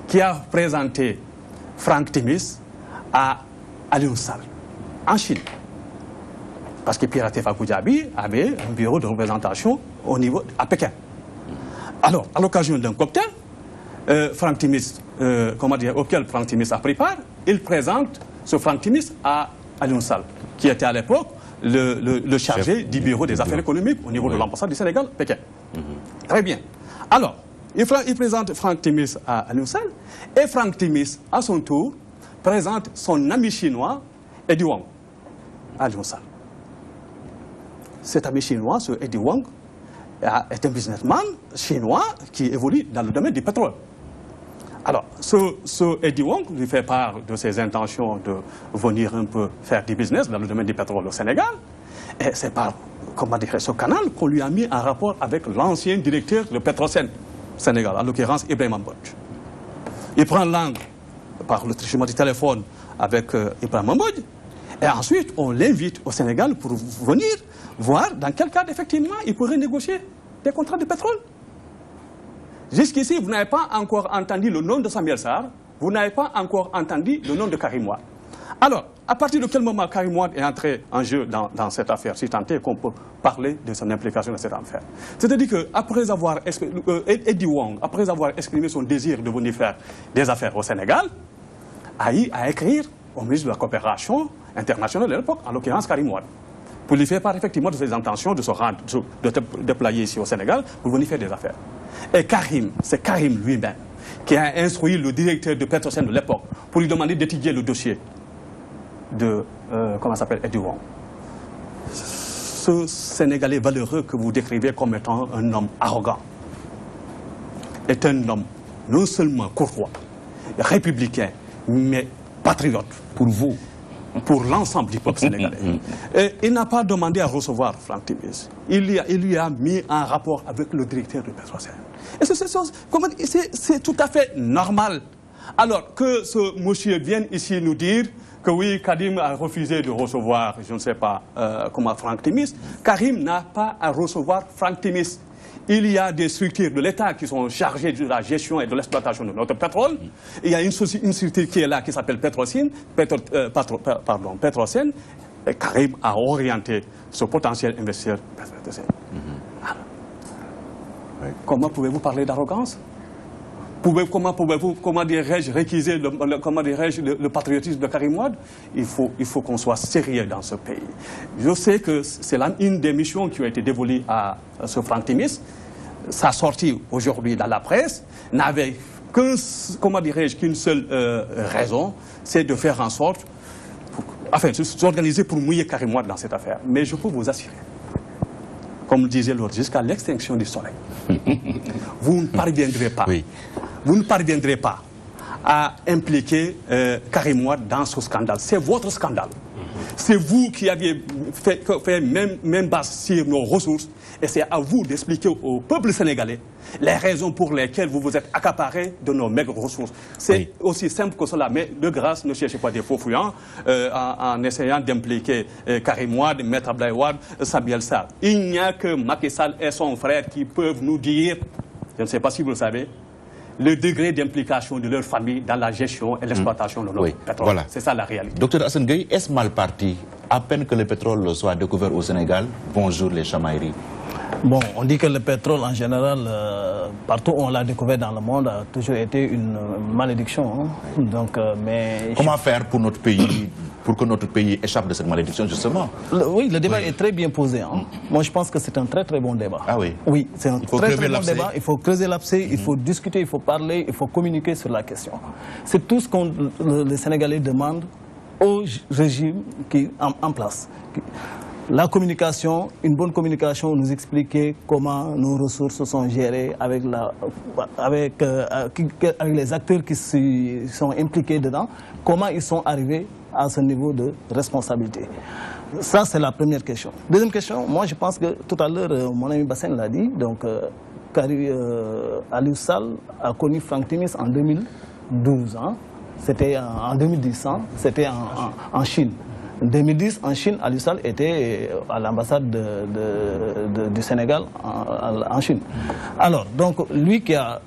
[SPEAKER 4] qui a présenté Franck Timis à Aliou Sall en Chine. Parce que Pierre Atepa Goudiaby avait un bureau de représentation à Pékin. Alors, à l'occasion d'un cocktail, Franck Timis, auquel Franck Timis a pris part, il présente ce Franck Timis à Aliou Sall, qui était à l'époque le chargé du bureau des affaires économiques au niveau de l'ambassade du Sénégal, Pékin. Très bien. Alors, il présente Franck Timis à Aliou Sall, et Franck Timis, à son tour, présente son ami chinois, Eddie Wong, à Aliou Sall. Cet ami chinois, ce Eddie Wong, est un businessman chinois qui évolue dans le domaine du pétrole. Alors, ce Eddie Wong lui fait part de ses intentions de venir un peu faire du business dans le domaine du pétrole au Sénégal. Et c'est par, ce canal qu'on lui a mis en rapport avec l'ancien directeur de Petrosen Sénégal, en l'occurrence Ibrahima Mbodj. Il prend langue par le chemin du téléphone avec Ibrahima Mbodj. Et ensuite, on l'invite au Sénégal pour venir voir dans quel cas, effectivement, il pourrait négocier des contrats de pétrole. Jusqu'ici, vous n'avez pas encore entendu le nom de Samuel Sarr, vous n'avez pas encore entendu le nom de Karim Wade. Alors, à partir de quel moment Karim Wade est entré en jeu dans cette affaire, si tant est qu'on peut parler de son implication dans cette affaire? C'est-à-dire qu'après avoir Eddie Wong, après avoir exprimé son désir de venir faire des affaires au Sénégal, a eu à écrire au ministre de la Coopération internationale de l'époque, en l'occurrence Karim Wade, pour lui faire part effectivement de ses intentions de se rendre, de déployer ici au Sénégal pour venir faire des affaires. Et c'est Karim lui-même qui a instruit le directeur de Petrosen de l'époque pour lui demander d'étudier le dossier de, Eddie Wong. Ce Sénégalais valeureux que vous décrivez comme étant un homme arrogant est un homme non seulement courtois, républicain, mais patriote pour vous, pour l'ensemble du peuple sénégalais. Et il n'a pas demandé à recevoir Franck Timis. Il lui a mis en rapport avec le directeur de Petrosen. Et c'est tout à fait normal. Alors que ce monsieur vienne ici nous dire que oui, Karim a refusé de recevoir, je ne sais pas comment, Franck Timis. Karim n'a pas à recevoir Franck Timis. Il y a des structures de l'État qui sont chargées de la gestion et de l'exploitation de notre pétrole. Il y a une structure qui est là qui s'appelle Petrosen. Et Karim a orienté ce potentiel investisseur. Comment pouvez-vous parler d'arrogance? Comment pouvez-vous, réquiser le patriotisme de Karim Wade? Il faut qu'on soit sérieux dans ce pays. Je sais que c'est une des missions qui a été dévolue à ce Franck Timis. Sa sortie aujourd'hui dans la presse n'avait qu'une seule raison, c'est de faire en sorte s'organiser pour mouiller Karim Wade dans cette affaire. Mais je peux vous assurer, comme le disait l'autre, jusqu'à l'extinction du soleil, vous ne parviendrez pas, vous ne parviendrez pas à impliquer Karim Wade dans ce scandale. C'est votre scandale. C'est vous qui aviez fait même bâtir nos ressources, et c'est à vous d'expliquer au peuple sénégalais les raisons pour lesquelles vous vous êtes accaparés de nos maigres ressources. C'est aussi simple que cela, mais de grâce, ne cherchez pas des faux fuyants en essayant d'impliquer Karim Wade, Maître Abdoulaye Wade, Samuel Sarr. Il n'y a que Macky Sall et son frère qui peuvent nous dire, je ne sais pas si vous le savez, le degré d'implication de leur famille dans la gestion et l'exploitation de notre pétrole. Voilà. C'est ça la réalité.
[SPEAKER 1] Docteur Assane Gueye, est-ce mal parti? À peine que le pétrole soit découvert au Sénégal, bonjour les chamailleries.
[SPEAKER 5] Bon, on dit que le pétrole en général, partout où on l'a découvert dans le monde, a toujours été une malédiction. Hein. Donc, mais
[SPEAKER 1] comment faire pour notre pays, pour que notre pays échappe de cette malédiction justement?
[SPEAKER 5] Oui, le débat est très bien posé. Hein. Moi, je pense que c'est un très très bon débat.
[SPEAKER 1] Ah oui?
[SPEAKER 5] Oui, c'est un très très bon débat. Il faut creuser l'abcès, il faut discuter, il faut parler, il faut communiquer sur la question. C'est tout ce que les Sénégalais demandent au régime qui est en place. La communication, une bonne communication, nous expliquer comment nos ressources sont gérées avec les acteurs qui sont impliqués dedans, comment ils sont arrivés à ce niveau de responsabilité. Ça, c'est la première question. Deuxième question, moi je pense que tout à l'heure, mon ami Bassène l'a dit, donc Aliou Sall a connu Franck Timis en 2012, hein. C'était en 2010, hein. C'était en Chine. En 2010, en Chine, Aliou Sall était à l'ambassade du Sénégal en Chine. Alors, donc, lui qui a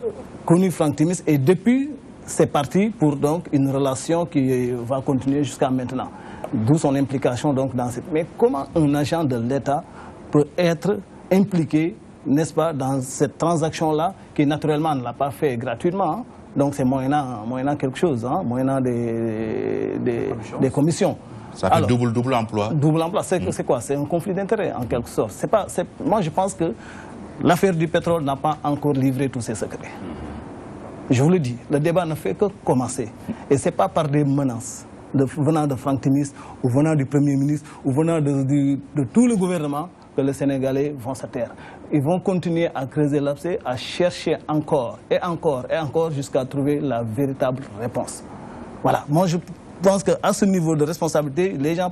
[SPEAKER 5] connu Franck Timis, et depuis, c'est parti pour donc une relation qui va continuer jusqu'à maintenant. D'où son implication donc dans cette... Mais comment un agent de l'État peut être impliqué, n'est-ce pas, dans cette transaction-là, qui naturellement ne l'a pas fait gratuitement, hein. Donc c'est moyennant quelque chose, hein, moyennant des commissions.
[SPEAKER 1] Ça fait double emploi.
[SPEAKER 5] Double emploi, c'est quoi? C'est un conflit d'intérêts en quelque sorte. Moi je pense que l'affaire du pétrole n'a pas encore livré tous ses secrets. Je vous le dis, le débat ne fait que commencer. Et ce n'est pas par des menaces venant de Franck Timis, ou venant du Premier ministre, ou venant de tout le gouvernement, que les Sénégalais vont se taire. Ils vont continuer à creuser l'abcès, à chercher encore et encore et encore jusqu'à trouver la véritable réponse. Voilà, moi je pense qu'à ce niveau de responsabilité, les gens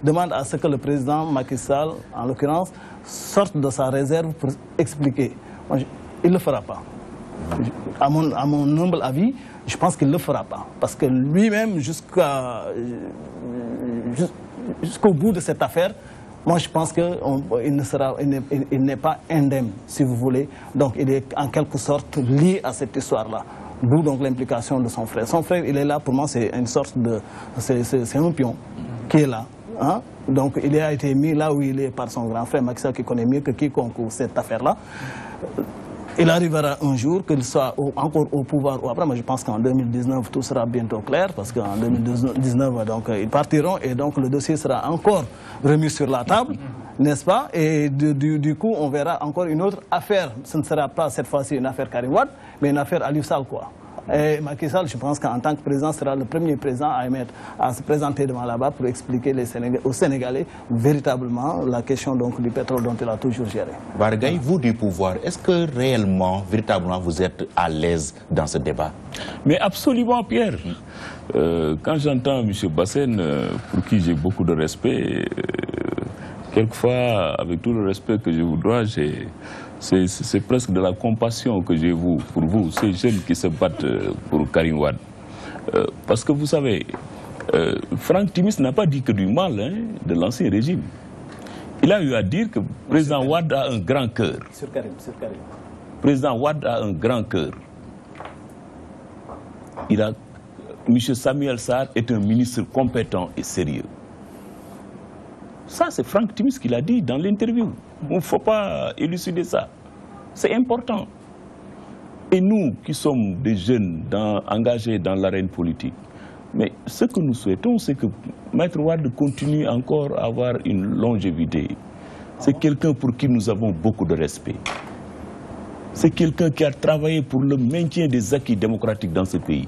[SPEAKER 5] demandent à ce que le président Macky Sall, en l'occurrence, sorte de sa réserve pour expliquer. Moi, il ne le fera pas. À mon humble avis, je pense qu'il ne le fera pas. Parce que lui-même, jusqu'au bout de cette affaire, moi, je pense qu'il n'est pas indemne, si vous voulez. Donc, il est en quelque sorte lié à cette histoire-là. D'où donc l'implication de son frère. Son frère, il est là, pour moi, c'est une sorte de... C'est un pion qui est là. Hein? Donc, il a été mis là où il est par son grand frère, Macky Sall, qui connaît mieux que quiconque cette affaire-là. Il arrivera un jour qu'il soit encore au pouvoir ou après, mais je pense qu'en 2019, tout sera bientôt clair, parce qu'en 2019, donc, ils partiront et donc le dossier sera encore remis sur la table, n'est-ce pas? Et du coup, on verra encore une autre affaire. Ce ne sera pas cette fois-ci une affaire Karim Wade, mais une affaire Aliou Sall, quoi. Et Macky Sall, je pense qu'en tant que président, sera le premier président à se présenter devant là-bas pour expliquer aux Sénégalais véritablement la question donc, du pétrole dont il a toujours géré.
[SPEAKER 1] Bargaï, vous du pouvoir, est-ce que réellement, véritablement, vous êtes à l'aise dans ce débat?
[SPEAKER 3] Mais absolument, Pierre. Quand j'entends M. Bassène, pour qui j'ai beaucoup de respect, quelquefois, avec tout le respect que je vous dois, c'est presque de la compassion que j'ai pour vous, ces jeunes qui se battent pour Karim Wade. Parce que vous savez, Franck Timis n'a pas dit que du mal de l'ancien régime. Il a eu à dire que le président Wade a un grand cœur.
[SPEAKER 5] Sur Karim.
[SPEAKER 3] Président Wade a un grand cœur. M. Samuel Sarr est un ministre compétent et sérieux. Ça, c'est Franck Timis qui l'a dit dans l'interview. Il ne faut pas élucider ça. C'est important. Et nous, qui sommes des jeunes engagés dans l'arène politique, mais ce que nous souhaitons, c'est que Maître Wade continue encore à avoir une longévité. C'est quelqu'un pour qui nous avons beaucoup de respect. C'est quelqu'un qui a travaillé pour le maintien des acquis démocratiques dans ce pays.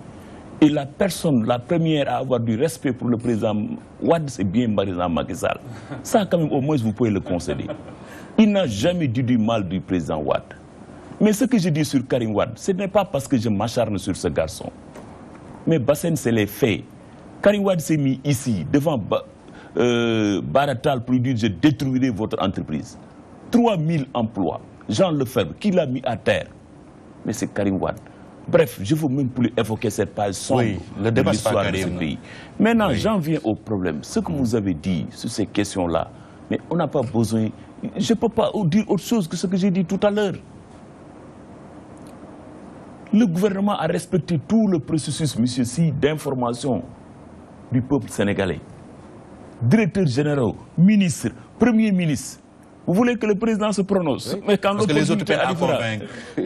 [SPEAKER 3] Et la personne, la première à avoir du respect pour le président Wade, c'est bien le président Macky Sall. Ça, quand même, au moins, vous pouvez le concéder. Il n'a jamais dit du mal du président Wade. Mais ce que je dis sur Karim Wade, ce n'est pas parce que je m'acharne sur ce garçon. Mais Bassène, c'est les faits. Karim Wade s'est mis ici, devant Baratal, pour lui dire « je détruirai votre entreprise ». 3000 emplois. Jean Lefebvre, qui l'a mis à terre. Mais c'est Karim Wade. Bref, je ne veux même plus évoquer cette page sombre de l'histoire de ce pays. Maintenant, j'en viens au problème. Ce que vous avez dit sur ces questions-là, mais on n'a pas besoin... Je ne peux pas dire autre chose que ce que j'ai dit tout à l'heure. Le gouvernement a respecté tout le processus, monsieur Si, d'information du peuple sénégalais. Directeur général, ministre, premier ministre. Vous voulez que le président se prononce?
[SPEAKER 1] Oui,
[SPEAKER 3] mais quand
[SPEAKER 1] parce que les autres peuvent
[SPEAKER 3] arrivera,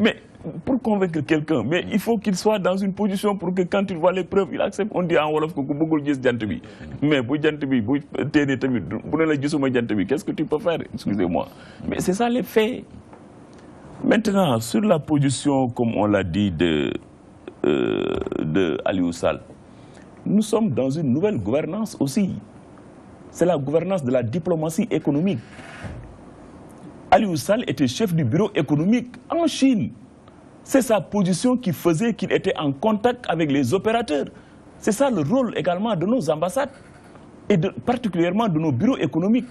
[SPEAKER 3] mais pour convaincre quelqu'un, mais il faut qu'il soit dans une position pour que quand il voit les preuves, il accepte. On dit en Wolof que beaucoup disent Djantebi. Mais qu'est-ce que tu peux faire? Excusez-moi. Mais c'est ça les faits. Maintenant, sur la position, comme on l'a dit, de Aliou Sall, nous sommes dans une nouvelle gouvernance aussi. C'est la gouvernance de la diplomatie économique. Aliou Sall était chef du bureau économique en Chine. C'est sa position qui faisait qu'il était en contact avec les opérateurs. C'est ça le rôle également de nos ambassades et particulièrement de nos bureaux économiques.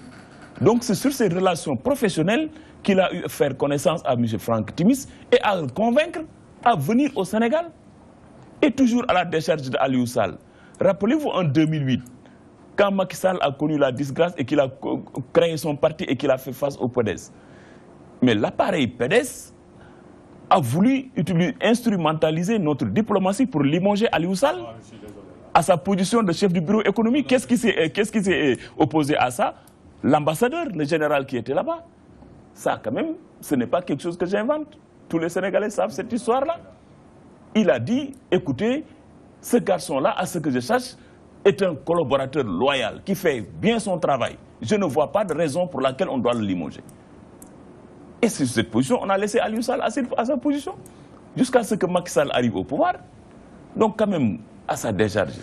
[SPEAKER 3] Donc c'est sur ces relations professionnelles qu'il a eu à faire connaissance à M. Franck Timis et à le convaincre à venir au Sénégal. Et toujours à la décharge d'Aliou Sall. Rappelez-vous en 2008, quand Macky Sall a connu la disgrâce et qu'il a créé son parti et qu'il a fait face au PDS. Mais l'appareil PDS a voulu instrumentaliser notre diplomatie pour limoger Aliou Sall à sa position de chef du bureau économique. Qu'est-ce qui s'est opposé à ça? L'ambassadeur, le général qui était là-bas. Ça, quand même, ce n'est pas quelque chose que j'invente. Tous les Sénégalais savent cette histoire-là. Il a dit, écoutez, ce garçon-là, à ce que je sache, est un collaborateur loyal qui fait bien son travail. Je ne vois pas de raison pour laquelle on doit le limoger. Et sur cette position, on a laissé Aliou Sall à sa position, jusqu'à ce que Macky Sall arrive au pouvoir. Donc quand même, à sa décharge,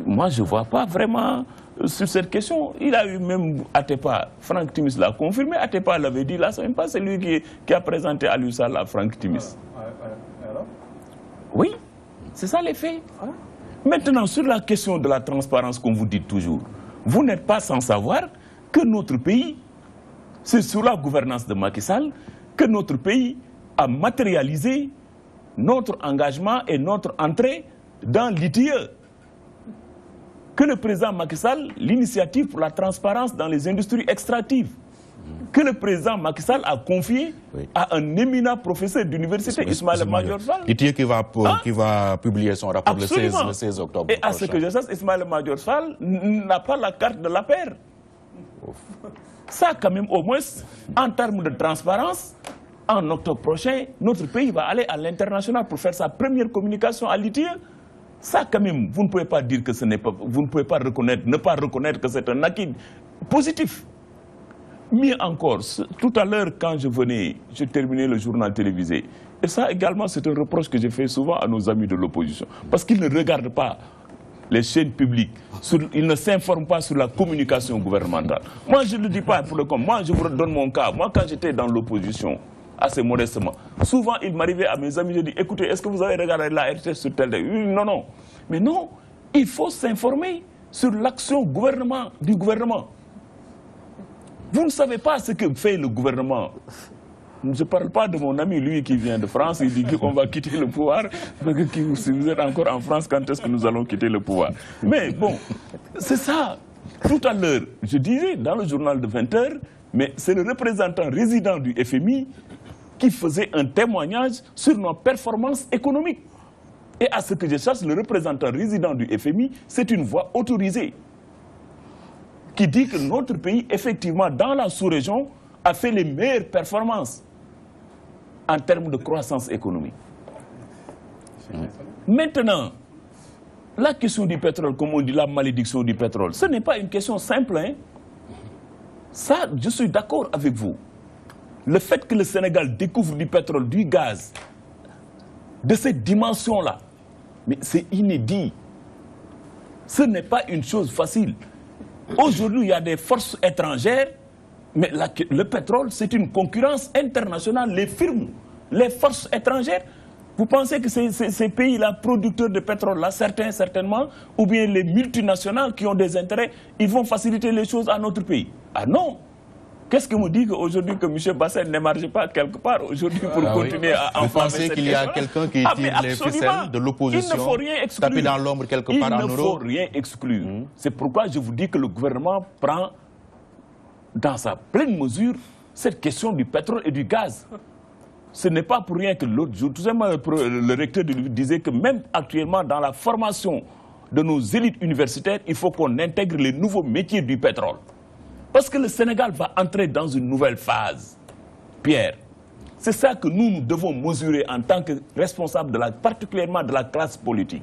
[SPEAKER 3] moi je ne vois pas vraiment sur cette question. Il a eu même Atepa, Franck Timis l'a confirmé, Atepa l'avait dit, là c'est même pas celui qui a présenté Aliou Sall à Franck Timis. Oui, c'est ça les faits. Maintenant, sur la question de la transparence, comme vous dites toujours, vous n'êtes pas sans savoir que notre pays, c'est sous la gouvernance de Macky Sall, que notre pays a matérialisé notre engagement et notre entrée dans l'ITIE. Que le président Macky Sall, l'initiative pour la transparence dans les industries extractives, que le président Macky Sall a confié à un éminent professeur d'université, Ismaël Madior Fall.
[SPEAKER 1] l'ITIE qui va publier son rapport le 16 octobre.
[SPEAKER 3] Et à ce que je sache, Ismaël Madior Fall n'a pas la carte de la paire. Ça, quand même, au moins, en termes de transparence, en octobre prochain, notre pays va aller à l'international pour faire sa première communication à l'ITIE. Ça, quand même, vous ne pouvez pas dire que ce n'est pas... Vous ne pouvez pas reconnaître, ne pas reconnaître que c'est un acquis positif. Mieux encore, tout à l'heure, quand je terminais le journal télévisé. Et ça, également, c'est un reproche que je fais souvent à nos amis de l'opposition. Parce qu'ils ne regardent pas les chaînes publiques, ils ne s'informent pas sur la communication gouvernementale. Moi, je ne le dis pas pour le compte. Moi, je vous donne mon cas. Moi, quand j'étais dans l'opposition, assez modestement, souvent, il m'arrivait à mes amis, je dis, écoutez, est-ce que vous avez regardé la RTS sur tel... Non, non. Mais non, il faut s'informer sur l'action du gouvernement. Vous ne savez pas ce que fait le gouvernement. Je ne parle pas de mon ami, lui, qui vient de France, il dit qu'on va quitter le pouvoir. Si vous êtes encore en France, quand est-ce que nous allons quitter le pouvoir? Mais bon, c'est ça. Tout à l'heure, je disais dans le journal de 20h, mais c'est le représentant résident du FMI qui faisait un témoignage sur nos performances économiques. Et à ce que je cherche, le représentant résident du FMI, c'est une voix autorisée qui dit que notre pays, effectivement, dans la sous-région, a fait les meilleures performances en termes de croissance économique. Maintenant, la question du pétrole, comme on dit, la malédiction du pétrole, ce n'est pas une question simple. Hein? Ça, je suis d'accord avec vous. Le fait que le Sénégal découvre du pétrole, du gaz, de cette dimension-là, Mais c'est inédit. Ce n'est pas une chose facile. Aujourd'hui, il y a des forces étrangères, mais le pétrole, c'est une concurrence internationale. Les firmes, les forces étrangères, vous pensez que ces pays-là, producteurs de pétrole-là, certains certainement, ou bien les multinationales qui ont des intérêts, ils vont faciliter les choses à notre pays? Ah non! Qu'est-ce que me dit qu'aujourd'hui que M. Bassène n'émarge pas quelque part aujourd'hui pour continuer à enflammer cette question?
[SPEAKER 1] Vous pensez qu'il y a quelqu'un qui tire les ficelles de l'opposition, taper dans l'ombre quelque part en Europe?
[SPEAKER 3] Il ne faut rien exclure. C'est pourquoi je vous dis que le gouvernement prend dans sa pleine mesure cette question du pétrole et du gaz. Ce n'est pas pour rien que l'autre jour, tout simplement le recteur disait que même actuellement dans la formation de nos élites universitaires, il faut qu'on intègre les nouveaux métiers du pétrole. Parce que le Sénégal va entrer dans une nouvelle phase. Pierre, c'est ça que nous devons mesurer en tant que responsables, particulièrement de la classe politique.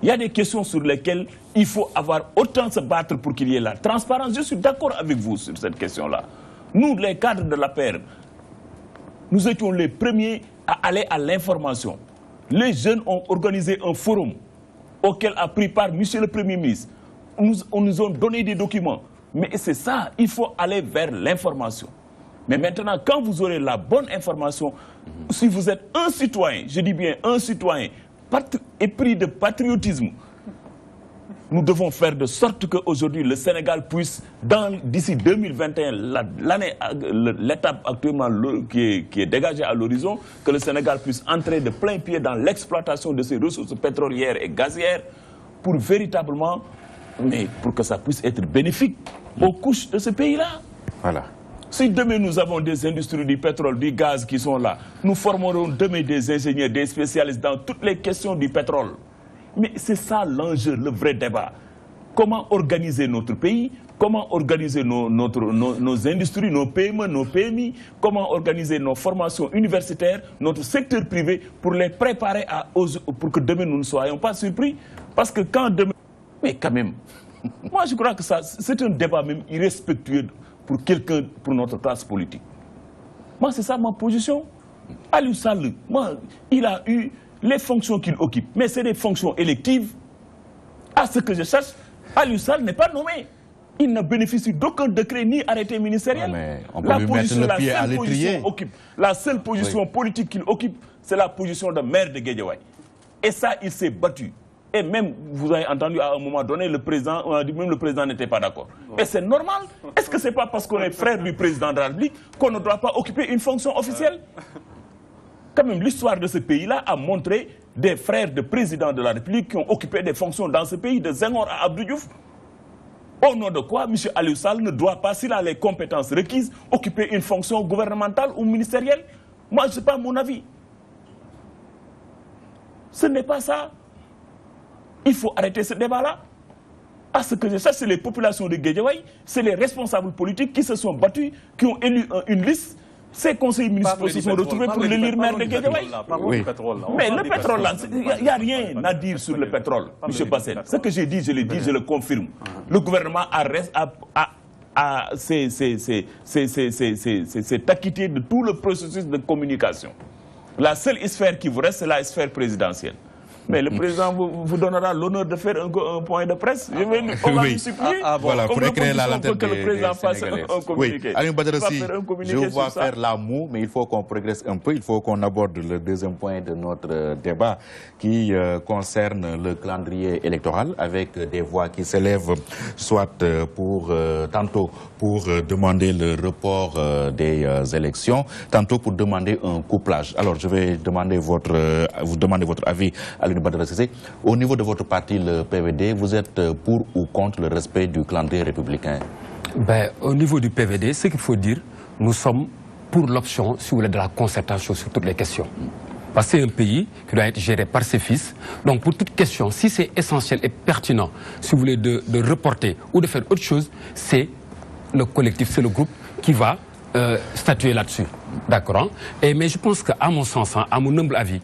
[SPEAKER 3] Il y a des questions sur lesquelles il faut avoir autant se battre pour qu'il y ait la transparence. Je suis d'accord avec vous sur cette question-là. Nous, les cadres de l'APR, nous étions les premiers à aller à l'information. Les jeunes ont organisé un forum auquel a pris part M. le Premier ministre. On nous a donné des documents. Mais c'est ça, il faut aller vers l'information. Mais maintenant, quand vous aurez la bonne information, si vous êtes un citoyen, je dis bien un citoyen, épris de patriotisme, nous devons faire de sorte qu'aujourd'hui le Sénégal puisse, d'ici 2021, l'étape actuellement qui est dégagée à l'horizon, que le Sénégal puisse entrer de plein pied dans l'exploitation de ses ressources pétrolières et gazières pour véritablement, mais pour que ça puisse être bénéfique aux couches de ce pays-là.
[SPEAKER 1] Voilà.
[SPEAKER 3] Si demain nous avons des industries du pétrole, du gaz qui sont là, nous formerons demain des ingénieurs, des spécialistes dans toutes les questions du pétrole. Mais c'est ça l'enjeu, le vrai débat. Comment organiser notre pays? Comment organiser nos industries, nos PME, nos PMI? Comment organiser nos formations universitaires, notre secteur privé, pour les préparer pour que demain nous ne soyons pas surpris? Parce que quand demain... Mais quand même, moi je crois que c'est un débat même irrespectueux pour quelqu'un, pour notre classe politique. Moi c'est ça ma position. Aliou Sall, il a eu les fonctions qu'il occupe, mais c'est des fonctions électives. À ce que je cherche, Aliou Sall n'est pas nommé. Il ne bénéficie d'aucun décret ni arrêté ministériel.
[SPEAKER 1] Mais on peut lui mettre le pied à l'étrier.
[SPEAKER 3] La seule position politique qu'il occupe, c'est la position de maire de Guédiawaye. Et ça, il s'est battu. Et même, vous avez entendu à un moment donné, le président, on a dit même le président n'était pas d'accord. Et c'est normal. Est-ce que ce n'est pas parce qu'on est frère du président de la République qu'on ne doit pas occuper une fonction officielle? Quand même, l'histoire de ce pays-là a montré des frères de présidents de la République qui ont occupé des fonctions dans ce pays, de Senghor à Abdou Diouf. Au nom de quoi, M. Aliou Sall ne doit pas, s'il a les compétences requises, occuper une fonction gouvernementale ou ministérielle? Moi, ce n'est pas mon avis. Ce n'est pas ça. Il faut arrêter ce débat-là. À ce que je sache, c'est les populations de Guédiawaye, c'est les responsables politiques qui se sont battus, qui ont élu une liste. Ces conseillers municipaux se sont retrouvés pour l'élire maire de Guédiawaye. Mais le pétrole, là, il n'y a rien à dire sur le pétrole, M. Bassène. Ce que j'ai dit, je l'ai dit, je le confirme. Le gouvernement s'est acquitté de tout le processus de communication. La seule sphère qui vous reste, c'est la sphère présidentielle. Mais le président vous donnera l'honneur de faire un point de presse. On va lui supplier.
[SPEAKER 1] Voilà, pour créer la lanterne
[SPEAKER 3] que le président fasse un communiqué.
[SPEAKER 1] Oui, Aliou Badara Sy, je vois faire la moue, mais il faut qu'on progresse un peu. Il faut qu'on aborde le deuxième point de notre débat qui concerne le calendrier électoral avec des voix qui s'élèvent soit tantôt pour demander le report des élections, tantôt pour demander un couplage. Alors, je vais vous demander votre avis, Aliou Badara Cissé. Au niveau de votre parti, le PVD, vous êtes pour ou contre le respect du calendrier républicain?
[SPEAKER 2] Au niveau du PVD, ce qu'il faut dire, nous sommes pour l'option, si vous voulez, de la concertation sur toutes les questions. Parce que c'est un pays qui doit être géré par ses fils. Donc pour toute question, si c'est essentiel et pertinent, si vous voulez, de reporter ou de faire autre chose, c'est le collectif, c'est le groupe qui va statuer là-dessus. D'accord. Mais je pense qu'à mon sens, à mon humble avis,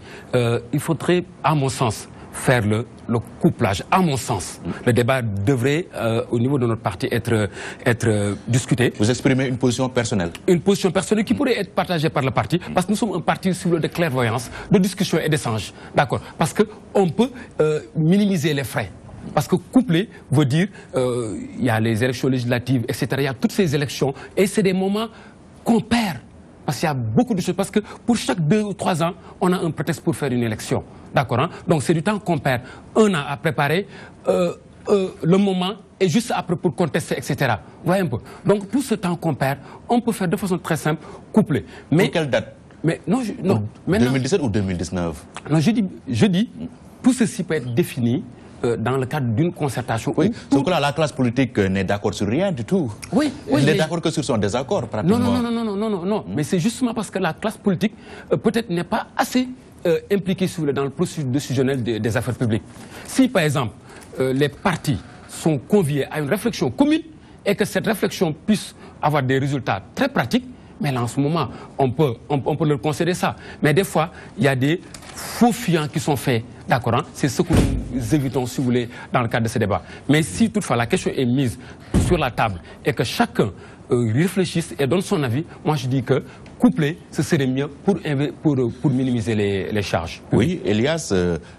[SPEAKER 2] il faudrait, à mon sens, faire le couplage. À mon sens, le débat devrait, au niveau de notre parti, être discuté.
[SPEAKER 1] Vous exprimez une position personnelle? Une
[SPEAKER 2] position personnelle qui pourrait être partagée par le parti, parce que nous sommes un parti ciblé de clairvoyance, de discussion et d'échange. D'accord. Parce qu'on peut minimiser les frais. Parce que coupler veut dire, il y a les élections législatives, etc. Il y a toutes ces élections, et c'est des moments qu'on perd. Parce qu'il y a beaucoup de choses. Parce que pour chaque 2 ou 3 ans, on a un prétexte pour faire une élection. D'accord, hein? Donc c'est du temps qu'on perd. 1 an à préparer, le moment, et juste après pour contester, etc. Vous voyez un peu. Donc tout ce temps qu'on perd, on peut faire de façon très simple, coupler. Mais,
[SPEAKER 1] pour quelle date?
[SPEAKER 2] Mais non, non.
[SPEAKER 1] 2017 ou 2019?
[SPEAKER 2] Non, je dis, tout ceci peut être défini dans le cadre d'une concertation.
[SPEAKER 1] Oui, sauf que là, la classe politique n'est d'accord sur rien du tout.
[SPEAKER 2] Oui,
[SPEAKER 1] elle n'est d'accord que sur son désaccord, pratiquement.
[SPEAKER 2] Non. Mais c'est justement parce que la classe politique, peut-être, n'est pas assez impliquée dans le processus décisionnel des affaires publiques. Si, par exemple, les partis sont conviés à une réflexion commune et que cette réflexion puisse avoir des résultats très pratiques, mais là, en ce moment, on peut leur concéder ça. Mais des fois, il y a des faux fiants qui sont faits. D'accord, hein? C'est ce que nous évitons, si vous voulez, dans le cadre de ce débat. Mais si toutefois la question est mise sur la table et que chacun réfléchisse et donne son avis, moi je dis que coupler, ce serait mieux pour minimiser les charges.
[SPEAKER 1] Oui, Elias,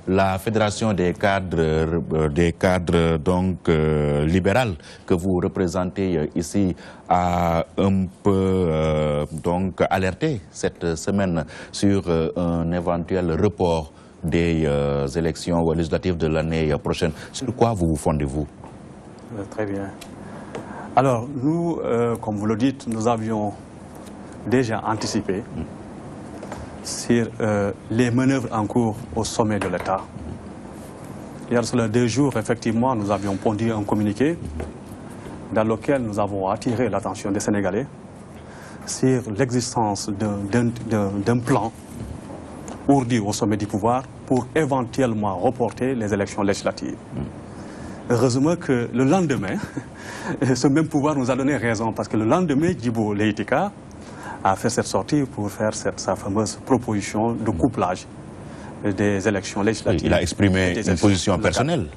[SPEAKER 1] la Fédération des cadres donc libérales que vous représentez ici a un peu donc alerté cette semaine sur un éventuel report des élections législatives de l'année prochaine. Sur quoi vous fondez-vous?
[SPEAKER 4] Très bien. Alors, nous, comme vous le dites, nous avions déjà anticipé sur les manœuvres en cours au sommet de l'État. Il y a cela 2 jours, effectivement, nous avions pondu un communiqué dans lequel nous avons attiré l'attention des Sénégalais sur l'existence d'un plan ourdi au sommet du pouvoir pour éventuellement reporter les élections législatives. Heureusement que le lendemain, ce même pouvoir nous a donné raison, parce que le lendemain, Djibo Leyti Ka a fait cette sortie pour faire sa fameuse proposition de couplage des élections législatives.
[SPEAKER 1] Il a exprimé une position personnelle.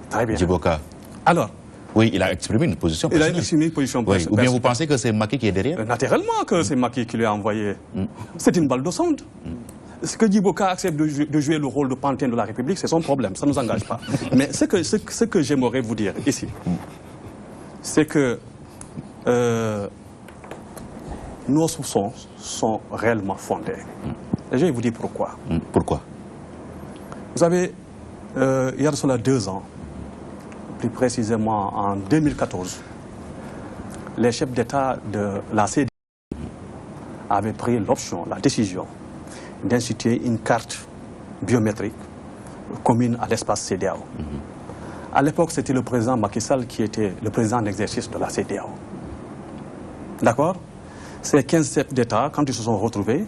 [SPEAKER 4] Très bien.
[SPEAKER 1] Djibo Ka.
[SPEAKER 4] Alors,
[SPEAKER 1] oui, il a exprimé une position personnelle.
[SPEAKER 4] Il a exprimé une position personnelle.
[SPEAKER 1] Ou bien vous pensez que c'est Macky qui est derrière?
[SPEAKER 4] Naturellement que c'est Macky qui lui a envoyé. C'est une balle de sonde. Ce que Djibo Ka accepte de jouer le rôle de pantin de la République, c'est son problème, ça ne nous engage pas. Mais ce que j'aimerais vous dire ici, c'est que nos soupçons sont réellement fondés. Et je vais vous dire pourquoi.
[SPEAKER 1] Pourquoi?
[SPEAKER 4] Vous savez, il y a de cela 2 ans, plus précisément en 2014, les chefs d'État de la CEDEAO avaient pris l'option, la décision, d'instituer une carte biométrique commune à l'espace CEDEAO. À l'époque, c'était le président Macky Sall qui était le président en exercice de la CEDEAO. D'accord? Ces 15 chefs d'État, quand ils se sont retrouvés,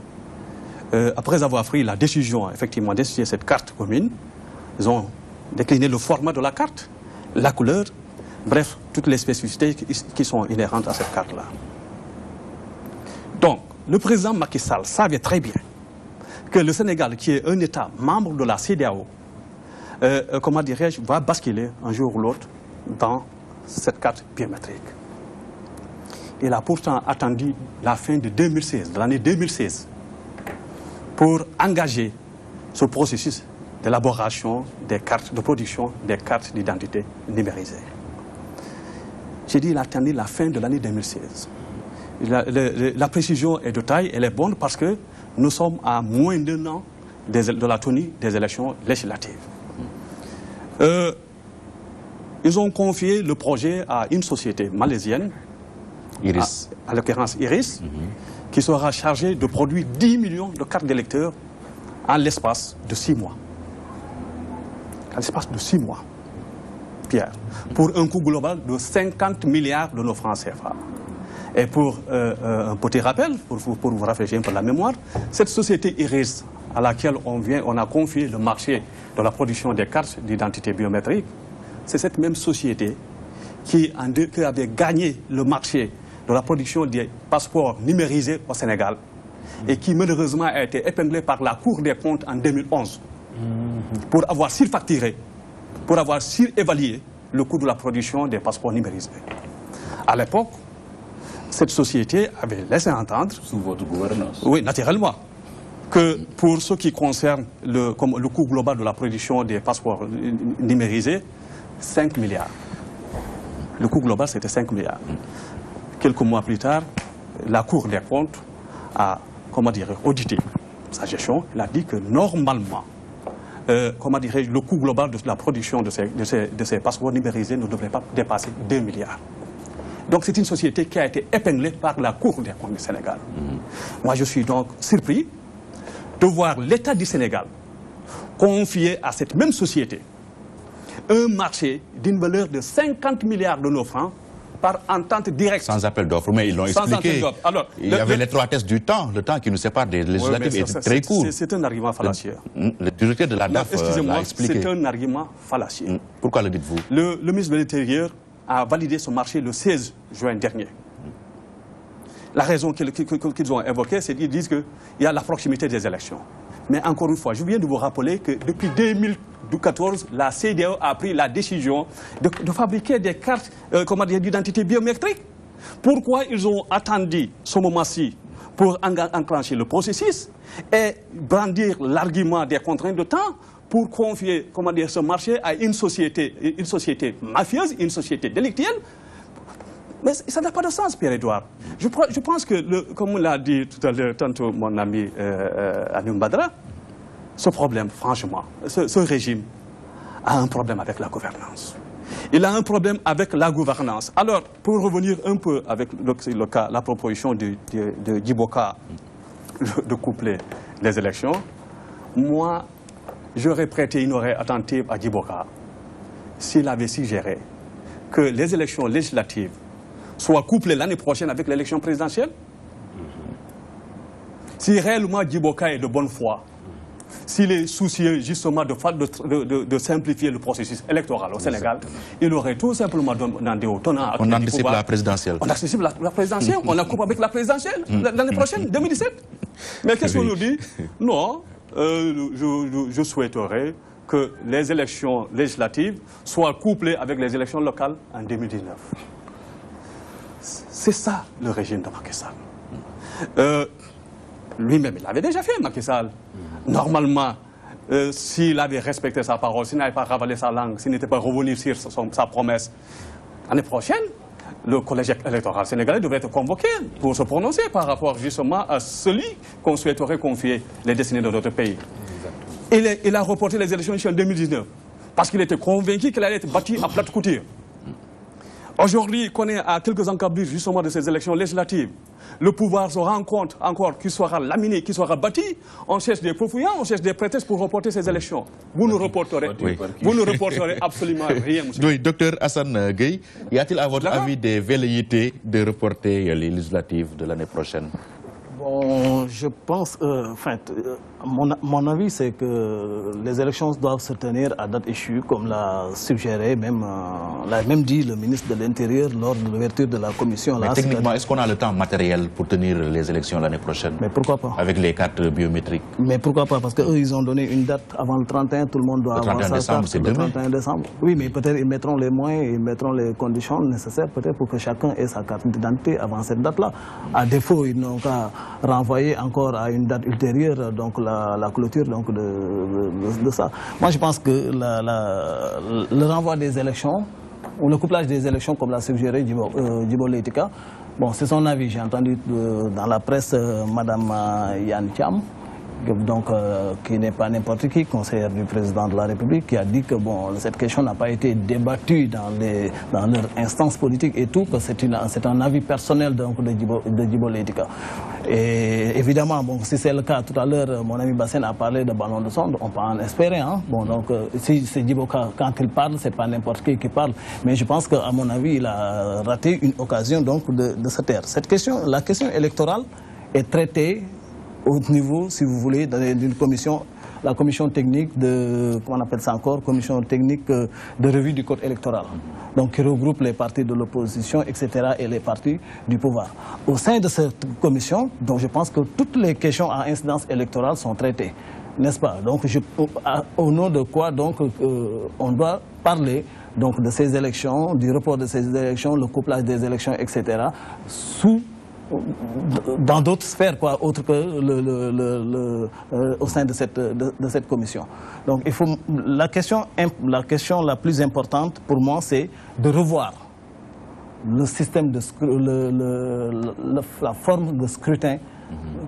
[SPEAKER 4] après avoir pris la décision, effectivement, d'instituer cette carte commune, ils ont décliné le format de la carte, la couleur, bref, toutes les spécificités qui sont inhérentes à cette carte-là. Donc, le président Macky Sall savait très bien que le Sénégal, qui est un État membre de la CEDEAO, comment dirais-je, va basculer un jour ou l'autre dans cette carte biométrique. Il a pourtant attendu la fin de 2016, de l'année 2016, pour engager ce processus d'élaboration des cartes de production des cartes d'identité numérisées. J'ai dit qu'il a attendu la fin de l'année 2016. La précision est de taille, elle est bonne parce que nous sommes à moins d'1 an de la tenue des élections législatives. Ils ont confié le projet à une société malaisienne,
[SPEAKER 1] Iris.
[SPEAKER 4] À l'occurrence Iris, qui sera chargée de produire 10 millions de cartes d'électeurs en l'espace de 6 mois. En l'espace de 6 mois, Pierre, pour un coût global de 50 milliards de nos francs CFA. Et pour un petit rappel, pour vous rafraîchir un peu la mémoire, cette société Iris, à laquelle on a confié le marché de la production des cartes d'identité biométrique, c'est cette même société qui avait gagné le marché de la production des passeports numérisés au Sénégal et qui malheureusement a été épinglée par la Cour des comptes en 2011 pour avoir surfacturé, pour avoir surévalué le coût de la production des passeports numérisés. À l'époque, cette société avait laissé entendre,
[SPEAKER 3] sous votre gouvernance,
[SPEAKER 4] oui, naturellement, que pour ce qui concerne le coût global de la production des passeports numérisés, 5 milliards. Le coût global, c'était 5 milliards. Quelques mois plus tard, la Cour des comptes a, audité sa gestion. Elle a dit que normalement, le coût global de la production de ces passeports numérisés ne devrait pas dépasser 2 milliards. Donc c'est une société qui a été épinglée par la Cour des comptes du Sénégal. Moi, je suis donc surpris de voir l'État du Sénégal confier à cette même société un marché d'une valeur de 50 milliards de nos francs par entente directe.
[SPEAKER 1] Sans appel d'offres, mais ils l'ont expliqué. Alors, il y avait l'étroitesse du temps, le temps qui nous sépare des législatives est très court.
[SPEAKER 4] C'est un argument fallacieux.
[SPEAKER 1] Le directeur de la DAF l'a expliqué.
[SPEAKER 4] C'est un argument fallacieux.
[SPEAKER 1] Pourquoi le dites-vous?
[SPEAKER 4] Le ministre de l'Intérieur a validé ce marché le 16 juin dernier. La raison qu'ils ont évoquée, c'est qu'ils disent qu'il y a la proximité des élections. Mais encore une fois, je viens de vous rappeler que depuis 2014, la CEDEAO a pris la décision de fabriquer des cartes d'identité biométrique. Pourquoi ils ont attendu ce moment-ci pour enclencher le processus et brandir l'argument des contraintes de temps pour confier ce marché à une société mafieuse, une société délictuelle? Mais ça n'a pas de sens, Pierre-Edouard. Je pense que, comme l'a dit tout à l'heure, tantôt mon ami Anoum Badra, ce problème, franchement, ce régime a un problème avec la gouvernance. Il a un problème avec la gouvernance. Alors, pour revenir un peu avec le cas, la proposition de Djiboka de coupler les élections, moi, j'aurais prêté une oreille attentive à Djiboka s'il avait suggéré que les élections législatives soient couplées l'année prochaine avec l'élection présidentielle. Si réellement Djiboka est de bonne foi, s'il est soucieux justement de simplifier le processus électoral au Sénégal, il aurait tout simplement demandé au tenant à
[SPEAKER 1] on anticipe la présidentielle.
[SPEAKER 4] On anticipe la présidentielle, on la coupe avec la présidentielle l'année prochaine, 2017. Mais qu'est-ce qu'on nous dit? Non, je souhaiterais que les élections législatives soient couplées avec les élections locales en 2019. C'est ça le régime de Macky Sall. Lui-même, il l'avait déjà fait, Macky Sall. Normalement, s'il avait respecté sa parole, s'il n'avait pas ravalé sa langue, s'il n'était pas revenu sur sa promesse, l'année prochaine, le collège électoral sénégalais devrait être convoqué pour se prononcer par rapport justement à celui qu'on souhaiterait confier les destinées de notre pays. Il a reporté les élections en 2019 parce qu'il était convaincu qu'il allait être bâti à plate couture. Aujourd'hui, qu'on est à quelques encablures justement de ces élections législatives, le pouvoir se rend compte encore qu'il sera laminé, qu'il sera bâti. On cherche des profouillants, on cherche des prétextes pour reporter ces élections. Vous ne reporterez absolument rien, monsieur.
[SPEAKER 1] Oui, docteur Hassan Gueye, y a-t-il à votre avis des velléités de reporter les législatives de l'année prochaine?
[SPEAKER 5] Bon, je pense, mon avis, c'est que les élections doivent se tenir à date échue, comme l'a suggéré, l'a même dit le ministre de l'Intérieur lors de l'ouverture de la commission.
[SPEAKER 1] Mais techniquement, est-ce qu'on a le temps matériel pour tenir les élections l'année prochaine?
[SPEAKER 5] Mais pourquoi pas?
[SPEAKER 1] Avec les cartes biométriques?
[SPEAKER 5] Mais pourquoi pas? Parce qu'eux, ils ont donné une date avant le 31, tout le monde doit avoir sa carte.
[SPEAKER 1] C'est demain.
[SPEAKER 5] Le 31 décembre. Oui, mais peut-être ils mettront les moyens, ils mettront les conditions nécessaires peut-être pour que chacun ait sa carte d'identité avant cette date-là. À défaut, ils n'ont qu'à renvoyer encore à une date ultérieure, donc la clôture donc de ça. Moi, je pense que le renvoi des élections, ou le couplage des élections, comme l'a suggéré Djibo Leitika, bon, c'est son avis. J'ai entendu dans la presse Madame Yann Thiam, donc, qui n'est pas n'importe qui, conseillère du président de la République, qui a dit que bon, cette question n'a pas été débattue dans leur instance politique et tout, que c'est un avis personnel donc, de Djibo Leitika. Et évidemment, bon, si c'est le cas, tout à l'heure, mon ami Bassène a parlé de ballon de sonde, on peut en espérer. Hein? Bon, donc, si c'est Djibo, quand il parle, c'est pas n'importe qui parle. Mais je pense qu'à mon avis, il a raté une occasion donc, de se taire. La question électorale est traitée au niveau, si vous voulez, d'une commission, la commission technique de, comment on appelle ça encore, commission technique de revue du code électoral. Donc qui regroupe les partis de l'opposition, etc. et les partis du pouvoir. Au sein de cette commission, donc je pense que toutes les questions à incidence électorale sont traitées. n'est-ce pas? Donc, au nom de quoi donc on doit parler donc de ces élections, du report de ces élections, le couplage des élections, etc. Dans d'autres sphères, quoi, autres que au sein de cette commission. Donc, la question la plus importante pour moi, c'est de revoir le système la forme de scrutin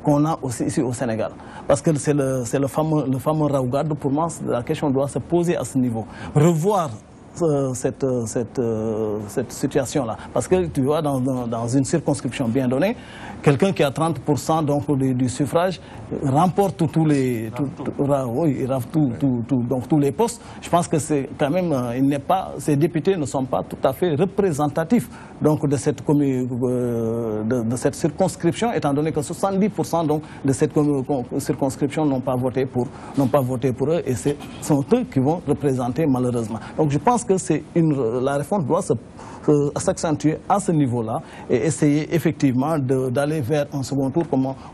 [SPEAKER 5] qu'on a aussi ici au Sénégal. Parce que c'est le fameux Raougad. Pour moi, la question doit se poser à ce niveau. Revoir cette situation-là. Parce que tu vois, dans une circonscription bien donnée, quelqu'un qui a 30% donc, du suffrage remporte tous les postes. Je pense que c'est quand même, ces députés ne sont pas tout à fait représentatifs donc, de cette circonscription, étant donné que 70% donc, de cette circonscription n'ont pas voté pour eux, et ce sont eux qui vont représenter malheureusement. Donc je pense que la réforme doit s'accentuer à ce niveau-là et essayer effectivement d'aller vers un second tour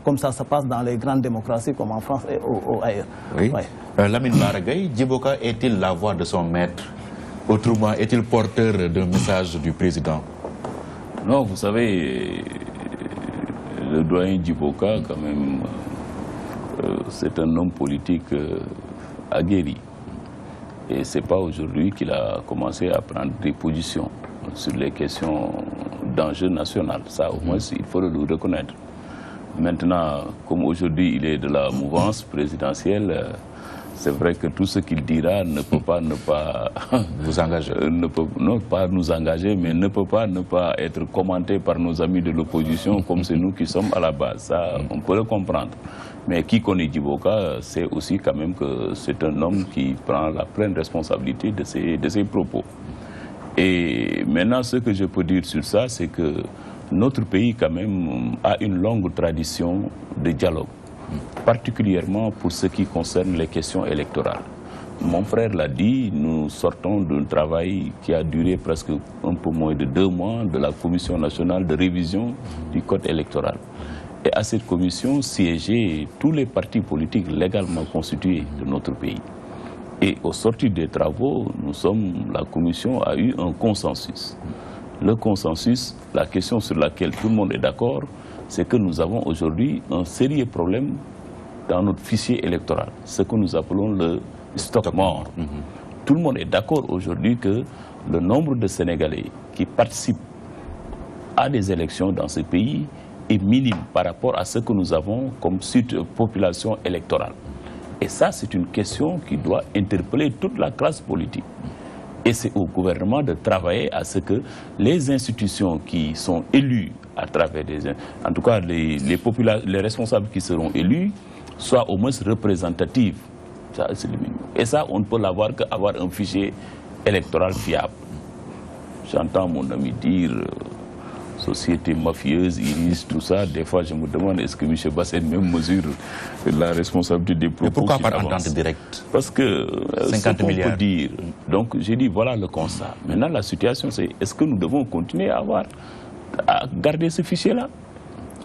[SPEAKER 5] comme ça se passe dans les grandes démocraties comme en France et ailleurs.
[SPEAKER 1] Oui.
[SPEAKER 5] Ouais.
[SPEAKER 1] Lamine Bara Gaye, Djibo Ka est-il la voix de son maître? Autrement, est-il porteur d'un message du président?
[SPEAKER 3] Non, vous savez, le doyen Djibo Ka, quand même, c'est un homme politique aguerri. Et ce n'est pas aujourd'hui qu'il a commencé à prendre des positions sur les questions d'enjeu national. Ça, au moins, il faut le reconnaître. Maintenant, comme aujourd'hui, il est de la mouvance présidentielle, c'est vrai que tout ce qu'il dira ne peut pas ne pas
[SPEAKER 1] vous engager.
[SPEAKER 3] Non pas nous engager, mais ne peut pas ne pas être commenté par nos amis de l'opposition comme c'est nous qui sommes à la base. Ça, on peut le comprendre. Mais qui connaît Djibo Ka, c'est aussi quand même que c'est un homme qui prend la pleine responsabilité de ses propos. Et maintenant, ce que je peux dire sur ça, c'est que notre pays quand même a une longue tradition de dialogue, particulièrement pour ce qui concerne les questions électorales. Mon frère l'a dit, nous sortons d'un travail qui a duré presque un peu moins de 2 mois de la Commission nationale de révision du code électoral. Et à cette commission siégeaient tous les partis politiques légalement constitués de notre pays. Et au sortir des travaux, la commission a eu un consensus. Le consensus, la question sur laquelle tout le monde est d'accord, c'est que nous avons aujourd'hui un sérieux problème dans notre fichier électoral, ce que nous appelons le stock mort. Tout le monde est d'accord aujourd'hui que le nombre de Sénégalais qui participent à des élections dans ce pays est minime par rapport à ce que nous avons comme population électorale. Et ça, c'est une question qui doit interpeller toute la classe politique. Et c'est au gouvernement de travailler à ce que les institutions qui sont élues à travers en tout cas les responsables qui seront élus, soient au moins représentatives. Ça, c'est le minimum. Et ça, on ne peut l'avoir qu'avoir un fichier électoral fiable. J'entends mon ami dire société mafieuse, Iris, tout ça. Des fois, je me demande, est-ce que M. Bassène même mesure la responsabilité des propos?
[SPEAKER 1] Et pourquoi par entente directe?
[SPEAKER 3] Parce que
[SPEAKER 1] 50 milliards.
[SPEAKER 3] Peut dire. Donc, j'ai dit, voilà le constat. Maintenant, la situation, c'est est-ce que nous devons continuer à garder ce fichier-là?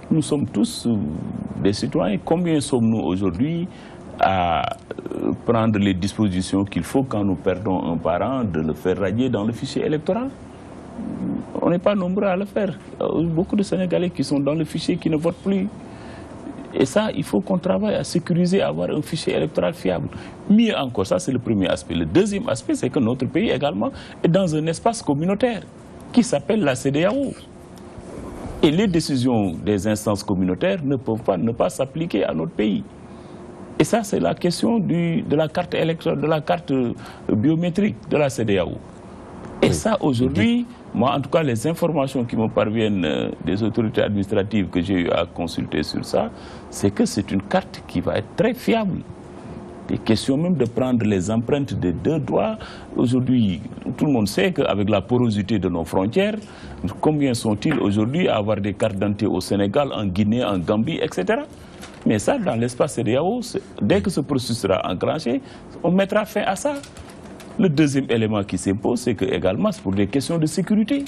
[SPEAKER 3] Nous sommes tous des citoyens. Combien sommes-nous aujourd'hui à prendre les dispositions qu'il faut quand nous perdons un parent, de le faire radier dans le fichier électoral? On n'est pas nombreux à le faire. Beaucoup de Sénégalais qui sont dans le fichier qui ne votent plus. Et ça, il faut qu'on travaille à sécuriser, à avoir un fichier électoral fiable. Mieux encore, ça c'est le premier aspect. Le deuxième aspect, c'est que notre pays également est dans un espace communautaire qui s'appelle la CEDEAO. Et les décisions des instances communautaires ne peuvent pas ne pas s'appliquer à notre pays. Et ça, c'est la question de la carte électorale, de la carte biométrique de la CEDEAO. Et ça, aujourd'hui, moi, en tout cas, les informations qui me parviennent des autorités administratives que j'ai eu à consulter sur ça, c'est que c'est une carte qui va être très fiable. Des questions même de prendre les empreintes des 2 doigts. Aujourd'hui, tout le monde sait qu'avec la porosité de nos frontières, combien sont-ils aujourd'hui à avoir des cartes d'identité au Sénégal, en Guinée, en Gambie, etc. Mais ça, dans l'espace CEDEAO, dès que ce processus sera enclenché, on mettra fin à ça. Le deuxième élément qui s'impose, c'est que également, c'est pour des questions de sécurité.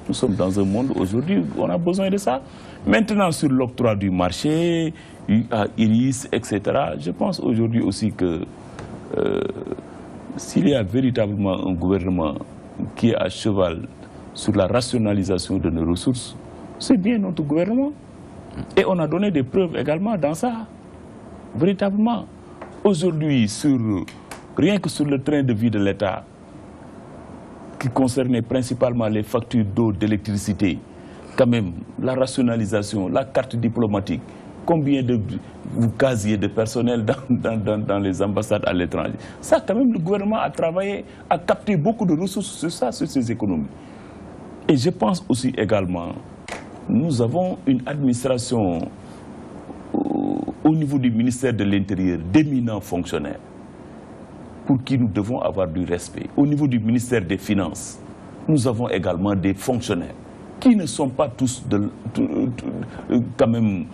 [SPEAKER 3] Nous sommes dans un monde aujourd'hui où on a besoin de ça. Maintenant, sur l'octroi du marché, Iris, etc., je pense aujourd'hui aussi que s'il y a véritablement un gouvernement qui est à cheval sur la rationalisation de nos ressources, c'est bien notre gouvernement. Et on a donné des preuves également dans ça. Véritablement. Aujourd'hui, rien que sur le train de vie de l'État, qui concernait principalement les factures d'eau, d'électricité, quand même, la rationalisation, la carte diplomatique, combien de casiers de personnel dans les ambassades à l'étranger. Ça, quand même, le gouvernement a travaillé, a capté beaucoup de ressources sur ça, sur ces économies. Et je pense aussi également, nous avons une administration au niveau du ministère de l'Intérieur, d'éminents fonctionnaires, pour qui nous devons avoir du respect. Au niveau du ministère des Finances, nous avons également des fonctionnaires qui ne sont pas tous quand même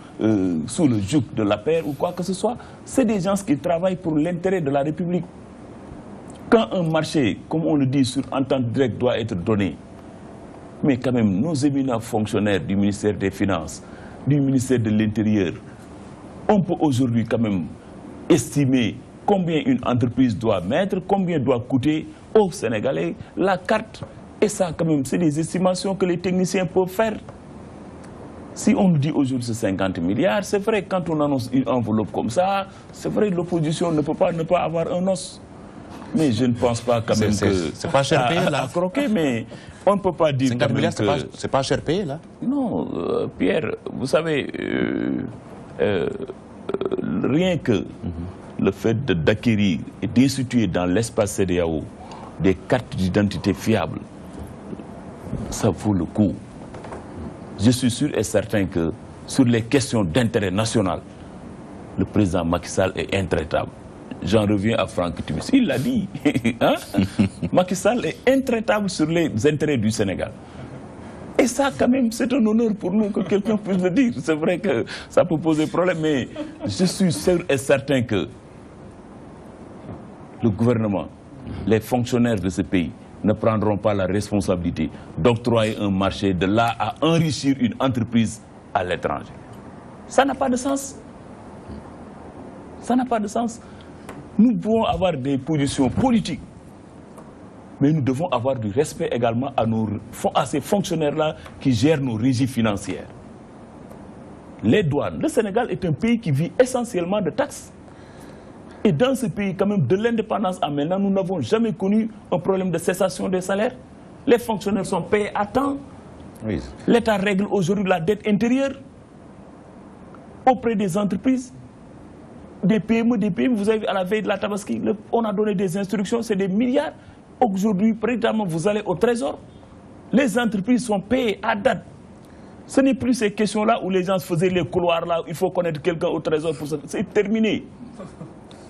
[SPEAKER 3] sous le joug de la paix ou quoi que ce soit. C'est des gens qui travaillent pour l'intérêt de la République. Quand un marché, comme on le dit, sur entente directe doit être donné, mais quand même, nos éminents fonctionnaires du ministère des Finances, du ministère de l'Intérieur, on peut aujourd'hui quand même estimer combien une entreprise doit mettre, combien doit coûter aux Sénégalais la carte. Et ça, quand même, c'est des estimations que les techniciens peuvent faire. Si on nous dit aujourd'hui c'est 50 milliards, c'est vrai, quand on annonce une enveloppe comme ça, c'est vrai, l'opposition ne peut pas ne pas avoir un os. Mais je ne pense pas quand même que...
[SPEAKER 1] C'est pas cher payé, là.
[SPEAKER 3] À croquer, mais on ne peut pas dire...
[SPEAKER 1] 50 milliards, c'est pas cher payé, là.
[SPEAKER 3] Non, Pierre, vous savez, rien que le fait d'acquérir et d'instituer dans l'espace CEDEAO des cartes d'identité fiables, ça vaut le coup. Je suis sûr et certain que sur les questions d'intérêt national, le président Macky Sall est intraitable. J'en reviens à Franck Timis. Il l'a dit. Hein? Macky Sall est intraitable sur les intérêts du Sénégal. Et ça, quand même, c'est un honneur pour nous que quelqu'un puisse le dire. C'est vrai que ça peut poser problème, mais je suis sûr et certain que le gouvernement, les fonctionnaires de ce pays ne prendront pas la responsabilité d'octroyer un marché de là à enrichir une entreprise à l'étranger. Ça n'a pas de sens. Ça n'a pas de sens. Nous pouvons avoir des positions politiques, mais nous devons avoir du respect également à ces fonctionnaires-là qui gèrent nos régies financières. Les douanes. Le Sénégal est un pays qui vit essentiellement de taxes. Et dans ce pays, quand même, de l'indépendance à maintenant, nous n'avons jamais connu un problème de cessation des salaires. Les fonctionnaires sont payés à temps. Oui. L'État règle aujourd'hui la dette intérieure auprès des entreprises, des PME, vous avez vu à la veille de la Tabaski, on a donné des instructions, c'est des milliards. Aujourd'hui, précisément, vous allez au Trésor. Les entreprises sont payées à date. Ce n'est plus ces questions-là où les gens faisaient les couloirs là, il faut connaître quelqu'un au Trésor pour ça. C'est terminé.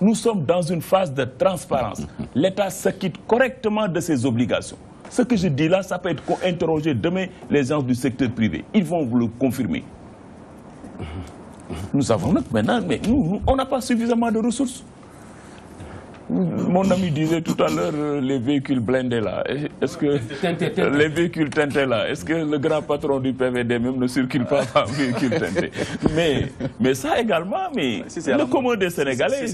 [SPEAKER 3] Nous sommes dans une phase de transparence. L'État s'acquitte correctement de ses obligations. Ce que je dis là, ça peut être interrogé demain les gens du secteur privé. Ils vont vous le confirmer. Nous avons maintenant, mais nous, on n'a pas suffisamment de ressources. Mon ami disait tout à l'heure les véhicules blindés là. Est-ce que les véhicules teintés là, est-ce que le grand patron du PVD même ne circule pas en véhicule teinté? Mais ça également, mais le commun des Sénégalais,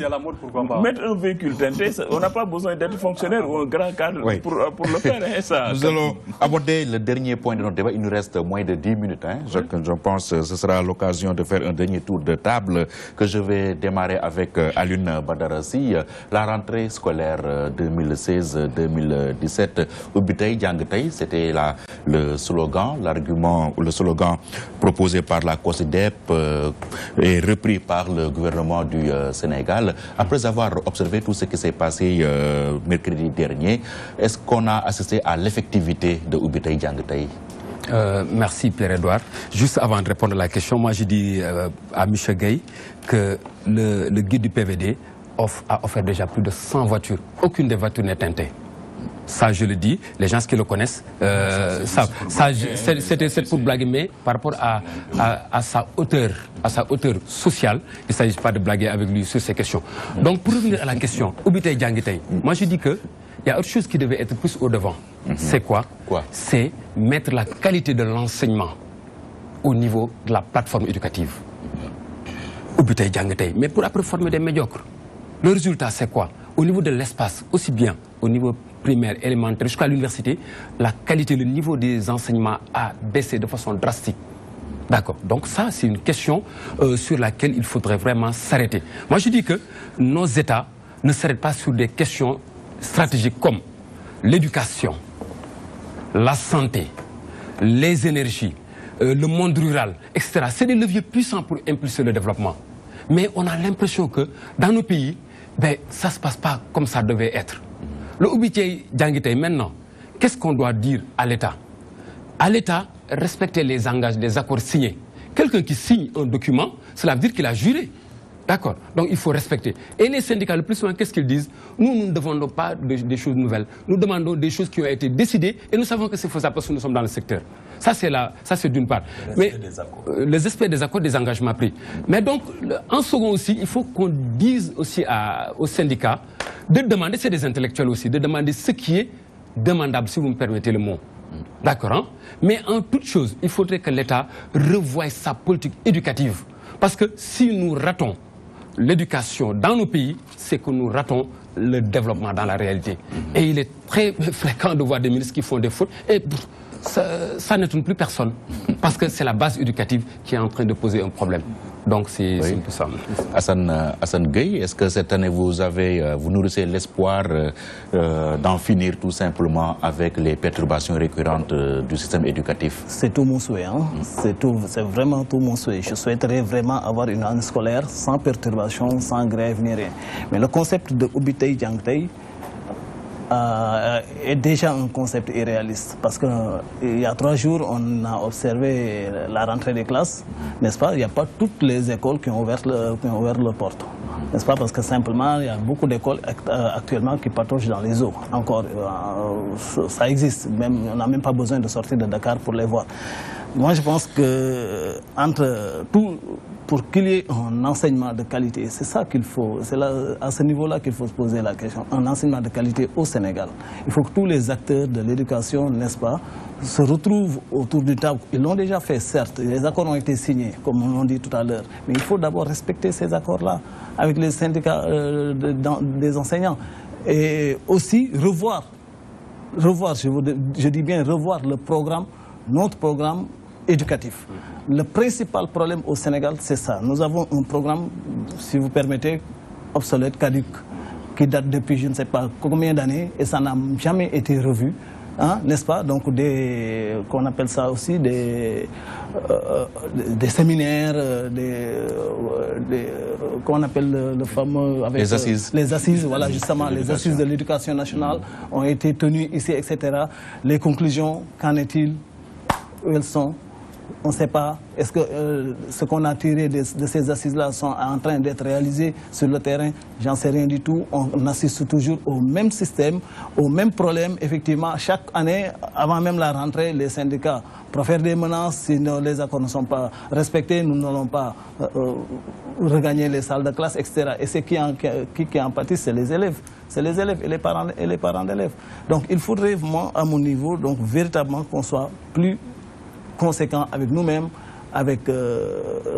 [SPEAKER 3] mettre un véhicule teinté, on n'a pas besoin d'être fonctionnaire ou un grand cadre pour le faire. Hein, ça.
[SPEAKER 1] Nous allons aborder le dernier point de notre débat. Il nous reste moins de 10 minutes. Hein. Je pense que ce sera l'occasion de faire un dernier tour de table que je vais démarrer avec Alioune Badarassi. La rentrée scolaire 2016-2017, Ubitei Djangtei, c'était le slogan, l'argument ou le slogan proposé par la COSIDEP et repris par le gouvernement du Sénégal. Après avoir observé tout ce qui s'est passé mercredi dernier, est-ce qu'on a assisté à l'effectivité de Ubitei Djangtei?
[SPEAKER 2] Merci Pierre-Edouard. Juste avant de répondre à la question, moi je dis à Michel Gueye que le guide du PVD a offert déjà plus de 100 voitures. Aucune des voitures n'est teintée. Ça, je le dis, les gens qui le connaissent, c'est pour blaguer, mais par rapport à sa hauteur sociale, il ne s'agit pas de blaguer avec lui sur ces questions. Donc, pour revenir à la question, Ubitei Djangtei, moi je dis que il y a autre chose qui devait être plus au devant. C'est quoi? C'est mettre la qualité de l'enseignement au niveau de la plateforme éducative. Mais pour après former des médiocres. Le résultat, c'est quoi? Au niveau de l'espace, aussi bien au niveau primaire, élémentaire, jusqu'à l'université, la qualité, le niveau des enseignements a baissé de façon drastique. D'accord. Donc ça, c'est une question sur laquelle il faudrait vraiment s'arrêter. Moi, je dis que nos États ne s'arrêtent pas sur des questions stratégiques comme l'éducation, la santé, les énergies, le monde rural, etc. C'est des leviers puissants pour impulser le développement. Mais on a l'impression que dans nos pays, ça ne se passe pas comme ça devait être. Le Oubitié Djangité, maintenant, qu'est-ce qu'on doit dire à l'État? À l'État, respecter les engagements, les accords signés. Quelqu'un qui signe un document, cela veut dire qu'il a juré. D'accord. Donc il faut respecter. Et les syndicats, le plus souvent, qu'est-ce qu'ils disent? Nous ne demandons pas des choses nouvelles. Nous demandons des choses qui ont été décidées et nous savons que c'est faisable parce que nous sommes dans le secteur. Ça, c'est d'une part. Mais les aspects des accords, des engagements pris. Mais donc, en second aussi, il faut qu'on dise aussi aux syndicats de demander, c'est des intellectuels aussi, de demander ce qui est demandable, si vous me permettez le mot. D'accord, hein? Mais en toute chose, il faudrait que l'État revoie sa politique éducative. Parce que si nous ratons l'éducation dans nos pays, c'est que nous ratons le développement dans la réalité. Et il est très fréquent de voir des ministres qui font des fautes et ça n'étonne plus personne. Parce que c'est la base éducative qui est en train de poser un problème. Donc c'est un peu ça.
[SPEAKER 1] Hassan Gueye, est-ce que cette année vous nourrissez l'espoir d'en finir tout simplement avec les perturbations récurrentes du système éducatif? C'est
[SPEAKER 5] tout mon souhait. Hein? C'est vraiment tout mon souhait. Je souhaiterais vraiment avoir une année scolaire sans perturbation, sans grève ni rien. Mais le concept de Oubitei Djangtei est déjà un concept irréaliste parce qu'il y a 3 jours, on a observé la rentrée des classes, n'est-ce pas? Il n'y a pas toutes les écoles qui ont ouvert le porte, n'est-ce pas? Parce que simplement, il y a beaucoup d'écoles actuellement qui patrouillent dans les eaux. Encore, ça existe, même, on n'a même pas besoin de sortir de Dakar pour les voir. Moi, je pense que pour qu'il y ait un enseignement de qualité, c'est ça qu'il faut, c'est à ce niveau-là qu'il faut se poser la question, un enseignement de qualité au Sénégal. Il faut que tous les acteurs de l'éducation, n'est-ce pas, se retrouvent autour du table. Ils l'ont déjà fait, certes, les accords ont été signés, comme on l'a dit tout à l'heure, mais il faut d'abord respecter ces accords-là avec les syndicats des enseignants. Et aussi revoir, je dis bien revoir le programme, notre programme éducatif. Le principal problème au Sénégal, c'est ça. Nous avons un programme, si vous permettez, obsolète, caduc, qui date depuis je ne sais pas combien d'années et ça n'a jamais été revu, hein, n'est-ce pas? Donc qu'on appelle ça aussi des séminaires, qu'on appelle le fameux... Avec,
[SPEAKER 1] les assises.
[SPEAKER 5] Les assises, voilà, justement, les assises de l'éducation nationale ont été tenues ici, etc. Les conclusions, qu'en est-il? Où elles sont? On ne sait pas. Est-ce que ce qu'on a tiré de ces assises-là sont en train d'être réalisés sur le terrain? J'en sais rien du tout. On assiste toujours au même système, au même problème. Effectivement, chaque année, avant même la rentrée, les syndicats profèrent des menaces. Si les accords ne sont pas respectés, nous n'allons pas regagner les salles de classe, etc. Et ceux qui en pâtissent, c'est les élèves. C'est les élèves et les parents d'élèves. Donc il faudrait, moi, à mon niveau, donc, véritablement qu'on soit plus conséquent avec nous-mêmes, avec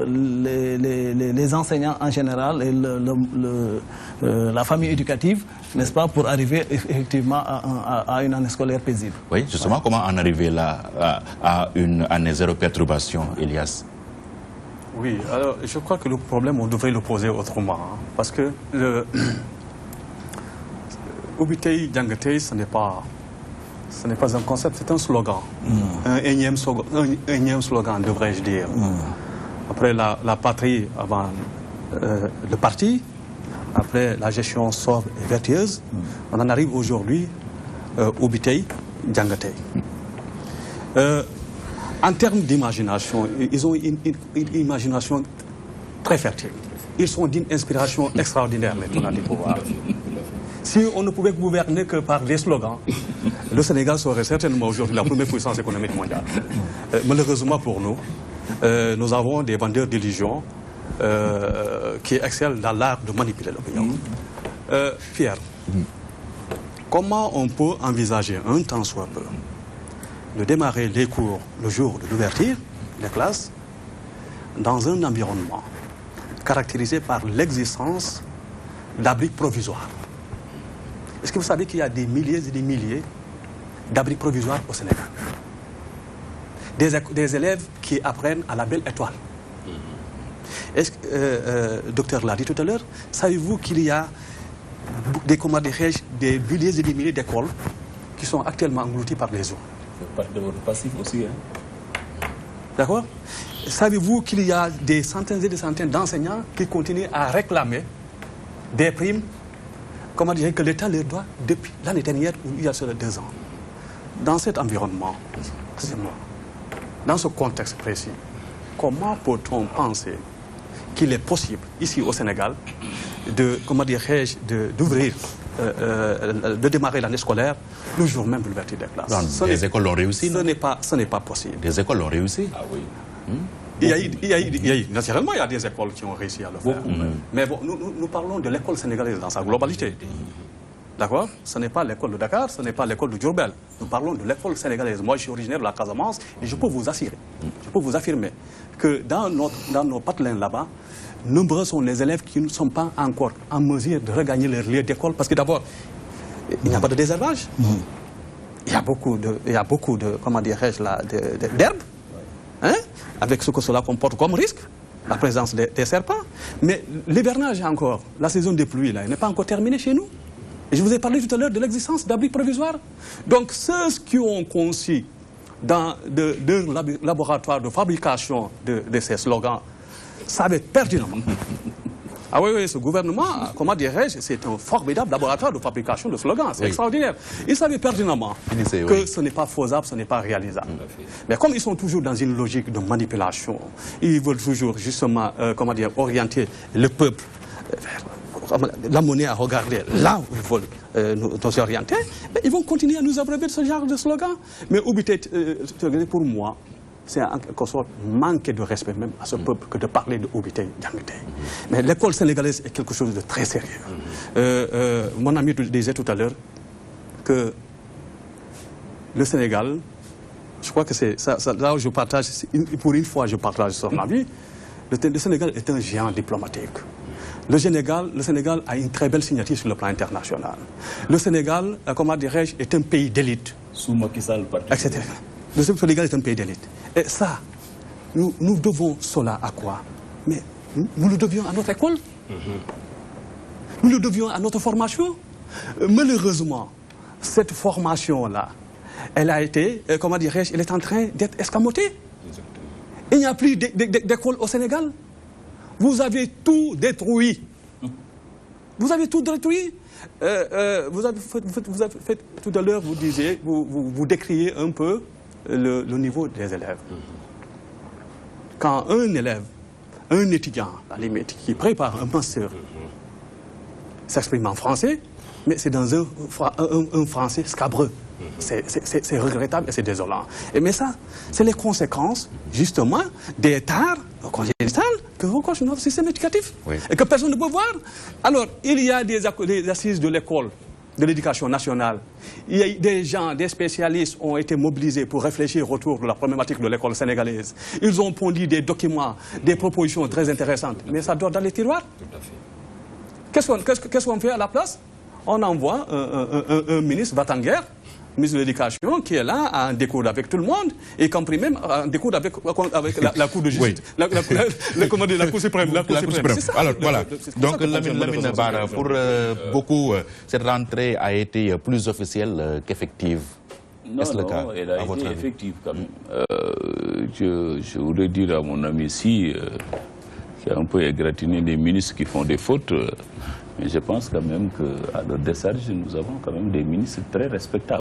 [SPEAKER 5] les enseignants en général et la famille éducative, n'est-ce pas, pour arriver effectivement à une année scolaire paisible.
[SPEAKER 1] Oui, justement, comment en arriver là à une année zéro perturbation, Elias?
[SPEAKER 4] Oui, alors je crois que le problème, on devrait le poser autrement, hein, parce que Oubitei Djangtei, ce n'est pas un concept, c'est un slogan. Un énième slogan, devrais-je dire. Après la patrie, avant le parti, après la gestion sobre et vertueuse, on en arrive aujourd'hui au Oubitei Djangtei. En termes d'imagination, ils ont une imagination très fertile. Ils sont d'une inspiration extraordinaire, les tenants du pouvoir. Si on ne pouvait gouverner que par des slogans, le Sénégal serait certainement aujourd'hui la première puissance économique mondiale. Malheureusement pour nous, nous avons des vendeurs d'illusions qui excellent dans l'art de manipuler l'opinion. Pierre, comment on peut envisager un temps soit peu de démarrer les cours le jour de l'ouverture des classes dans un environnement caractérisé par l'existence d'abris provisoires? Est-ce que vous savez qu'il y a des milliers et des milliers d'abris provisoires au Sénégal? Des élèves qui apprennent à la belle étoile. Est-ce que, le docteur l'a dit tout à l'heure, savez-vous qu'il y a des milliers et des milliers d'écoles qui sont actuellement englouties par les eaux?
[SPEAKER 3] C'est partie de votre passif aussi. Hein?
[SPEAKER 4] D'accord? Savez-vous qu'il y a des centaines et des centaines d'enseignants qui continuent à réclamer des primes, comment dire, que l'État leur doit depuis l'année dernière ou il y a seulement 2 ans? Dans cet environnement, dans ce contexte précis, comment peut-on penser qu'il est possible, ici au Sénégal, de démarrer l'année scolaire le jour même de l'ouverture des classes?
[SPEAKER 1] Les écoles l'ont réussi,
[SPEAKER 4] ce n'est pas possible.
[SPEAKER 1] Des écoles l'ont réussi.
[SPEAKER 3] Ah oui.
[SPEAKER 4] Naturellement, il y a des écoles qui ont réussi à le faire. Mais bon, nous parlons de l'école sénégalaise dans sa globalité. D'accord? Ce n'est pas l'école de Dakar, ce n'est pas l'école de Diourbel. Nous parlons de l'école sénégalaise. Moi, je suis originaire de la Casamance et je peux vous affirmer que dans nos patelins là-bas, nombreux sont les élèves qui ne sont pas encore en mesure de regagner leur lieu d'école parce que d'abord, il n'y a pas de désherbage. Il y a beaucoup de comment dirais-je là, d'herbes, hein, avec ce que cela comporte comme risque, la présence des serpents. Mais l'hivernage encore, la saison des pluies là, n'est pas encore terminée chez nous. Et je vous ai parlé tout à l'heure de l'existence d'abris provisoires. Donc ceux qui ont conçu dans leur laboratoire de fabrication de ces slogans savaient pertinemment. Ah oui, ce gouvernement, comment dirais-je, c'est un formidable laboratoire de fabrication de slogans. C'est extraordinaire. Ils savaient pertinemment que ce n'est pas faisable, ce n'est pas réalisable. Mais comme ils sont toujours dans une logique de manipulation, ils veulent toujours justement, comment dire, orienter le peuple vers la monnaie à regarder là où ils veulent nous orienter, mais ils vont continuer à nous abreuver de ce genre de slogan. Mais pour moi, c'est en quelque sorte manquer de respect même à ce peuple que de parler de Oubité Dianguité. Mais l'école sénégalaise est quelque chose de très sérieux. Mon ami disait tout à l'heure que le Sénégal, je crois que c'est ça, là où je partage, pour une fois je partage son avis, le Sénégal est un géant diplomatique. Le Sénégal a une très belle signature sur le plan international. Le Sénégal, comment dirais-je, est un pays d'élite.
[SPEAKER 3] Sous Macky Sall,
[SPEAKER 4] etc. Le Sénégal est un pays d'élite. Et ça, nous devons cela à quoi? Mais nous le devions à notre école. Nous le devions à notre formation. Malheureusement, cette formation-là, elle a été, comment dirais-je, elle est en train d'être escamotée. Il n'y a plus d'école au Sénégal. Vous avez tout détruit. Vous avez tout détruit. Vous avez fait tout à l'heure, vous décriez un peu le niveau des élèves. Quand un élève, un étudiant, à la limite, qui prépare un master, s'exprime en français, mais c'est dans un français scabreux. C'est regrettable et c'est désolant. Mais ça, c'est les conséquences, justement, des tares congénitales que rencontre notre système éducatif et que personne ne peut voir. Alors, il y a des assises de l'école, de l'éducation nationale. Il y a des gens, des spécialistes ont été mobilisés pour réfléchir autour de la problématique de l'école sénégalaise. Ils ont pondu des documents, des propositions très intéressantes. Mais ça dort dans les tiroirs. Qu'est-ce qu'on fait à la place? On envoie un ministre va-t-en-guerre, ministre de l'Éducation, qui est là à en découdre avec tout le monde, y compris même à en découdre avec la Cour de justice, la Cour suprême.
[SPEAKER 1] Alors voilà, donc Lamine Bara, pour beaucoup, cette rentrée a été plus officielle qu'effective.
[SPEAKER 3] Non, elle a été effective quand même. Je voudrais dire à mon ami ici, qui a un peu égratigné des ministres qui font des fautes, mais je pense quand même qu'à leur décharge, nous avons quand même des ministres très respectables.